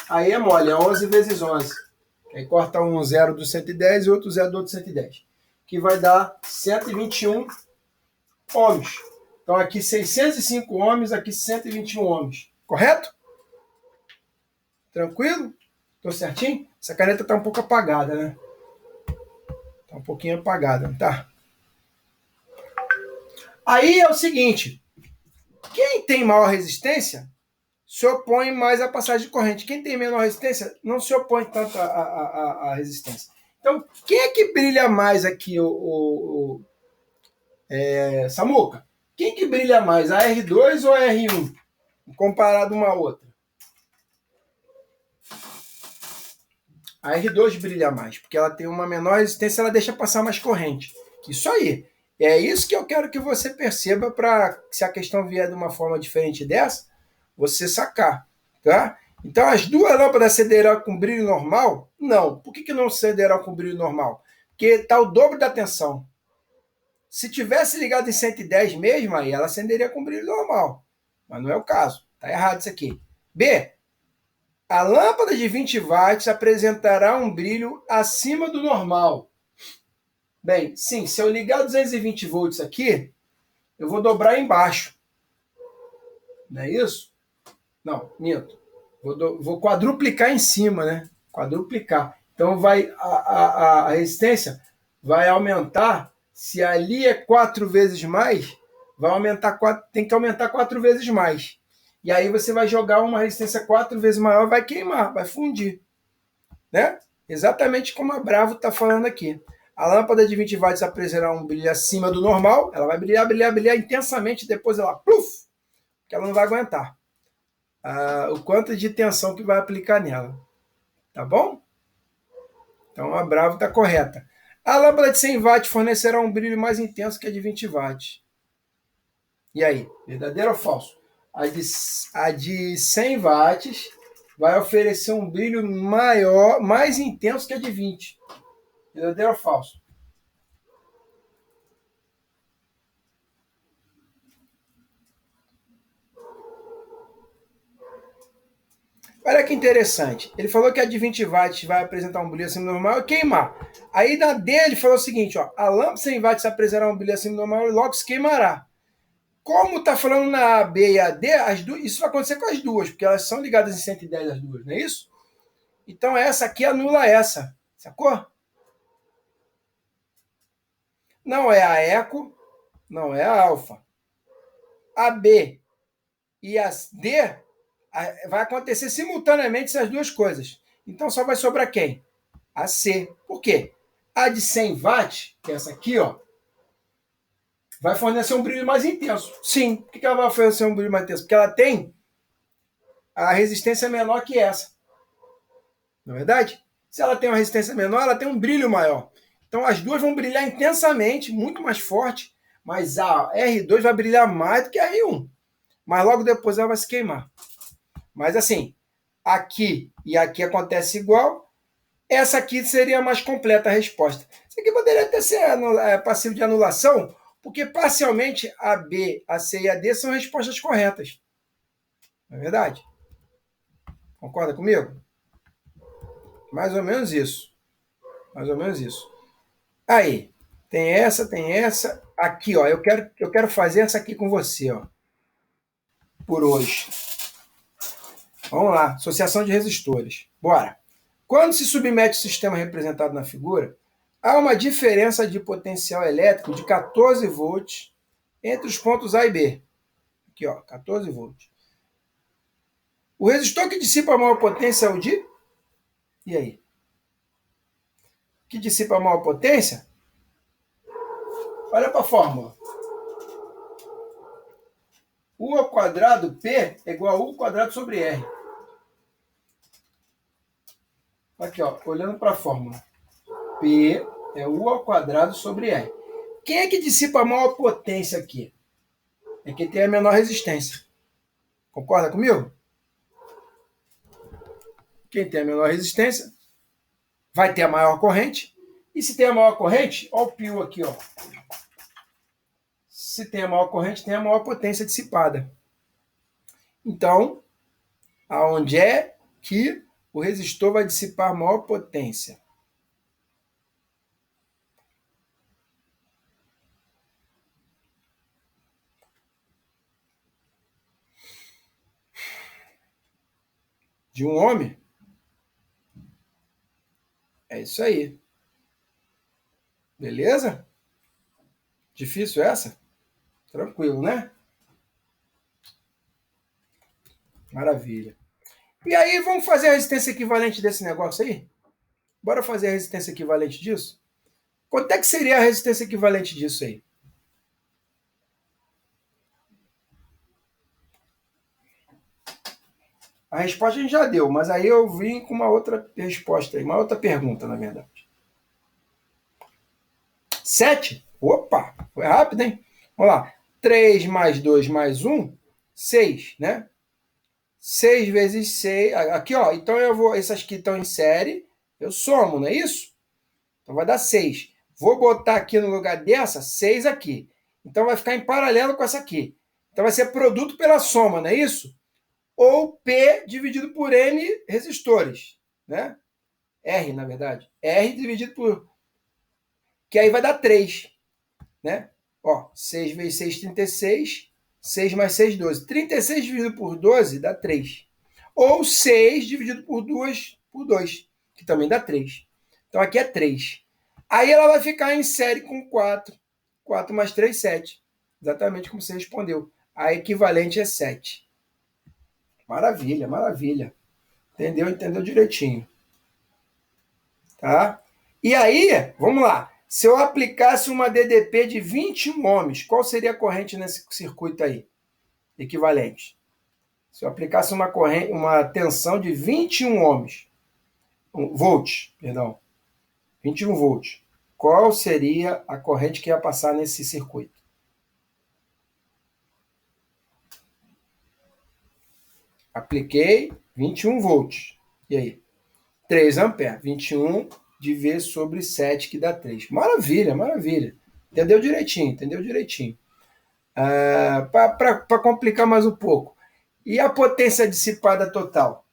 Aí é mole, é 11 vezes 11. Aí corta um zero do 110 e outro zero do outro 110. Que vai dar 121 ohms. Então aqui 605 ohms, aqui 121 ohms. Correto? Tranquilo? Tô certinho? Essa caneta tá um pouco apagada, né? Tá um pouquinho apagada, não tá? Aí é o seguinte. Quem tem maior resistência se opõe mais à passagem de corrente. Quem tem menor resistência não se opõe tanto à resistência. Então, quem é que brilha mais aqui, Samuca? Quem que brilha mais, a R2 ou a R1? Comparado uma a outra. A R2 brilha mais, porque ela tem uma menor resistência, ela deixa passar mais corrente. Isso aí. É isso que eu quero que você perceba para, se a questão vier de uma forma diferente dessa, você sacar, tá? Então, as duas lâmpadas cederão com brilho normal? Não. Por que não cederão com brilho normal? Porque está o dobro da tensão. Se tivesse ligado em 110 mesmo, aí ela acenderia com brilho normal. Mas não é o caso. Está errado isso aqui. B. A lâmpada de 20 watts apresentará um brilho acima do normal. Bem, sim, se eu ligar 220 volts aqui, eu vou dobrar embaixo. Não é isso? Não, minto. Vou quadruplicar em cima, né? Quadruplicar. Então a resistência vai aumentar. Se ali é 4 vezes mais, vai aumentar tem que aumentar 4 vezes mais. E aí você vai jogar uma resistência 4 vezes maior, vai queimar, vai fundir. Né? Exatamente como a Bravo está falando aqui. A lâmpada de 20 watts apresentará um brilho acima do normal, ela vai brilhar intensamente, depois ela, pluf, que ela não vai aguentar. O quanto de tensão que vai aplicar nela. Tá bom? Então a Bravo está correta. A lâmpada de 100 watts fornecerá um brilho mais intenso que a de 20 watts. E aí, verdadeiro ou falso? A de 100 watts vai oferecer um brilho maior, mais intenso que a de 20. Verdadeiro ou falso? Olha que interessante. Ele falou que a de 20 watts vai apresentar um brilho acima do normal e queimar. Aí na D ele falou o seguinte, ó, a lâmpada de 100 watts apresentará um brilho acima do normal e logo se queimará. Como está falando na B e a D, isso vai acontecer com as duas, porque elas são ligadas em 110 as duas, não é isso? Então essa aqui anula essa, sacou? Não é a eco, não é a alfa. A B e a D, vai acontecer simultaneamente essas duas coisas. Então só vai sobrar quem? A C. Por quê? A de 100 watts, que é essa aqui, ó, vai fornecer um brilho mais intenso. Sim. Por que ela vai fornecer um brilho mais intenso? Porque ela tem a resistência menor que essa. Não é verdade? Se ela tem uma resistência menor, ela tem um brilho maior. Então as duas vão brilhar intensamente, muito mais forte, mas a R2 vai brilhar mais do que a R1. Mas logo depois ela vai se queimar. Mas assim, aqui e aqui acontece igual. Essa aqui seria a mais completa a resposta. Isso aqui poderia até ser passivo de anulação, porque parcialmente a B, a C e a D são respostas corretas. Não é verdade? Concorda comigo? Mais ou menos isso. Mais ou menos isso. Aí, tem essa. Aqui, ó, eu quero fazer essa aqui com você, ó, por hoje. Vamos lá, associação de resistores. Bora. Quando se submete o sistema representado na figura, há uma diferença de potencial elétrico de 14 volts entre os pontos A e B. Aqui, ó, 14 volts. O resistor que dissipa a maior potência é o de... E aí? Que dissipa a maior potência? Olha para a fórmula. U ao quadrado P é igual a U ao quadrado sobre R. Aqui, ó, olhando para a fórmula. P é U ao quadrado sobre R. Quem é que dissipa a maior potência aqui? É quem tem a menor resistência. Concorda comigo? Quem tem a menor resistência vai ter a maior corrente. E se tem a maior corrente, ó o pio aqui, ó. Se tem a maior corrente, tem a maior potência dissipada. Então, aonde é que o resistor vai dissipar a maior potência? De um ohm? É isso aí. Beleza? Difícil essa? Tranquilo, né? Maravilha. E aí, vamos fazer a resistência equivalente desse negócio aí? Bora fazer a resistência equivalente disso? Quanto é que seria a resistência equivalente disso aí? A resposta a gente já deu, mas aí eu vim com uma outra resposta aí, uma outra pergunta, na verdade. 7? Opa, foi rápido, hein? Vamos lá. 3 mais 2 mais 1, 6, né? 6 vezes 6. Aqui, ó. Então eu vou. Essas aqui estão em série. Eu somo, não é isso? Então vai dar 6. Vou botar aqui no lugar dessa 6 aqui. Então vai ficar em paralelo com essa aqui. Então vai ser produto pela soma, não é isso? Ou P dividido por N resistores, né? R, na verdade. R dividido por... Que aí vai dar 3, né? Ó, 6 vezes 6, 36. 6 mais 6, 12. 36 dividido por 12 dá 3. Ou 6 dividido por 2, que também dá 3. Então aqui é 3. Aí ela vai ficar em série com 4. 4 mais 3, 7. Exatamente como você respondeu. A equivalente é 7. Maravilha, maravilha. Entendeu? Entendeu direitinho. Tá? E aí, vamos lá. Se eu aplicasse uma DDP de 21 ohms, qual seria a corrente nesse circuito aí? Equivalente. Se eu aplicasse uma corrente, uma tensão de 21 ohms, volts, perdão, 21 volts, qual seria a corrente que ia passar nesse circuito? Apliquei 21 volts. E aí? 3 amperes. 21 de V sobre 7, que dá 3. Maravilha, maravilha. Entendeu direitinho, entendeu direitinho. Para complicar mais um pouco. E a potência dissipada total?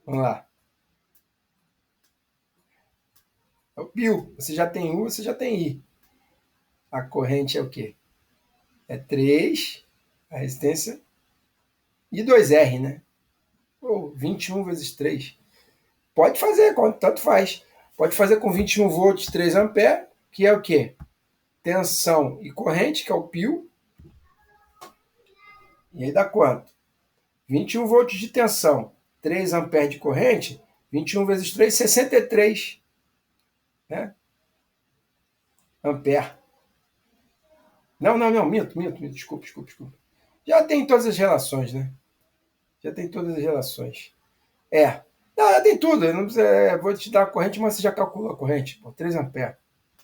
Vamos lá. É o π. Você já tem U, você já tem I. A corrente é o quê? É 3, a resistência, e 2R, né? Ou 21 vezes 3. Pode fazer, tanto faz. Pode fazer com 21 volts, 3 amperes, que é o quê? Tensão e corrente, que é o π, E aí dá quanto? 21 volts de tensão, 3 amperes de corrente, 21 vezes 3, 63, né? Ampere. Não, minto, desculpa. Já tem todas as relações, né? Já tem todas as relações. É. Não, tem tudo. Não precisa, vou te dar a corrente, mas você já calculou a corrente. Pô, 3 amperes.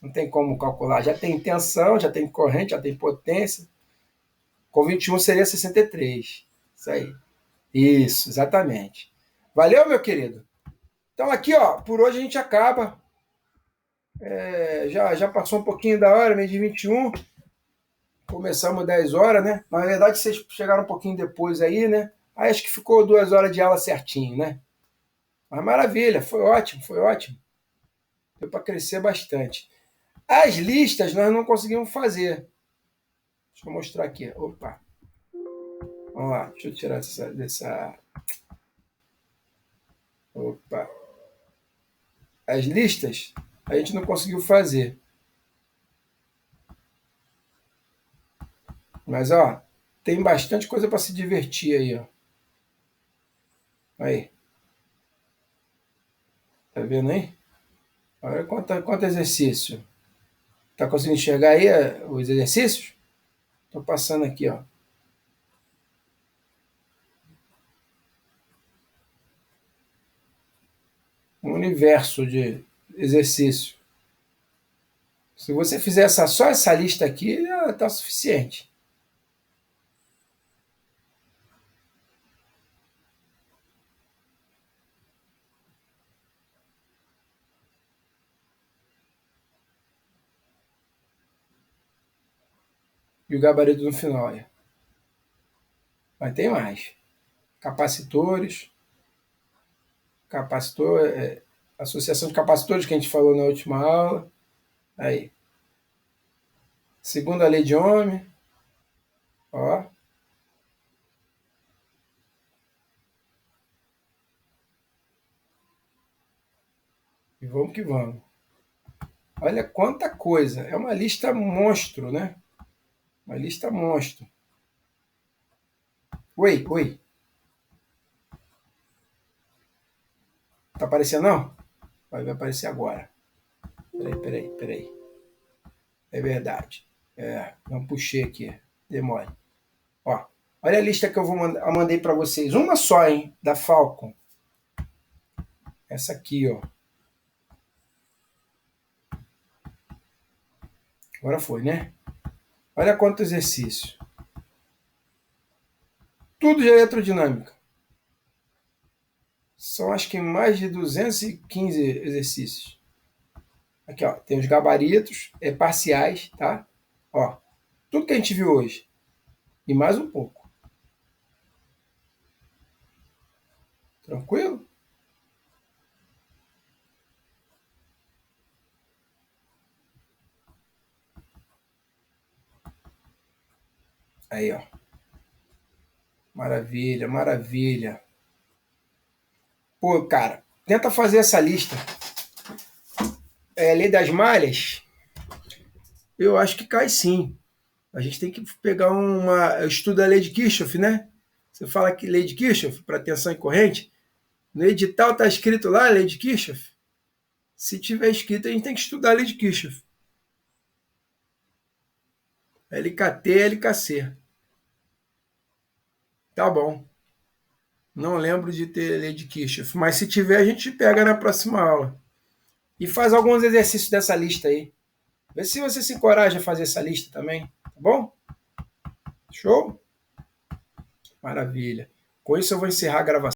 Não tem como calcular. Já tem tensão, já tem corrente, já tem potência. Com 21 seria 63. Isso aí. Isso, exatamente. Valeu, meu querido? Então aqui, ó, por hoje a gente acaba. Já passou um pouquinho da hora, meio de 21. Começamos 10 horas, né? Na verdade, vocês chegaram um pouquinho depois aí, né? Aí acho que ficou 2 horas de aula certinho, né? Mas maravilha, foi ótimo, foi ótimo. Deu para crescer bastante. As listas nós não conseguimos fazer. Deixa eu mostrar aqui. Opa. Vamos lá, deixa eu tirar dessa. Opa. As listas a gente não conseguiu fazer. Mas, ó, tem bastante coisa para se divertir aí, ó. Aí. Tá vendo aí? Olha quanto exercício. Tá conseguindo enxergar aí os exercícios? Tô passando aqui, ó. Um universo de exercício. Se você fizer só essa lista aqui, já tá suficiente. E o gabarito no final, aí. Mas tem mais. Capacitores. Capacitor, associação de capacitores que a gente falou na última aula. Aí. Segunda lei de Ohm. Ó. E vamos que vamos. Olha quanta coisa. É uma lista monstro, né? Uma lista monstro. Oi. Tá aparecendo não? Vai aparecer agora. Peraí. É verdade. Não puxei aqui. Demora. Ó, olha a lista que eu mandei para vocês. Uma só, hein? Da Falcon. Essa aqui, ó. Agora foi, né? Olha quanto exercício. Tudo de eletrodinâmica. São acho que mais de 215 exercícios. Aqui, ó. Tem os gabaritos parciais, tá? Ó. Tudo que a gente viu hoje. E mais um pouco. Tranquilo? Aí, ó. Maravilha. Pô, cara, tenta fazer essa lista. Lei das malhas, eu acho que cai sim. A gente tem que pegar uma. Estuda a lei de Kirchhoff, né? Você fala que lei de Kirchhoff, para tensão e corrente. No edital está escrito lá, lei de Kirchhoff. Se tiver escrito, a gente tem que estudar a lei de Kirchhoff. LKT, LKC. Tá bom. Não lembro de ter lei de Kirchhoff, mas se tiver, a gente pega na próxima aula. E faz alguns exercícios dessa lista aí. Vê se você se encoraja a fazer essa lista também, tá bom? Show? Maravilha. Com isso eu vou encerrar a gravação.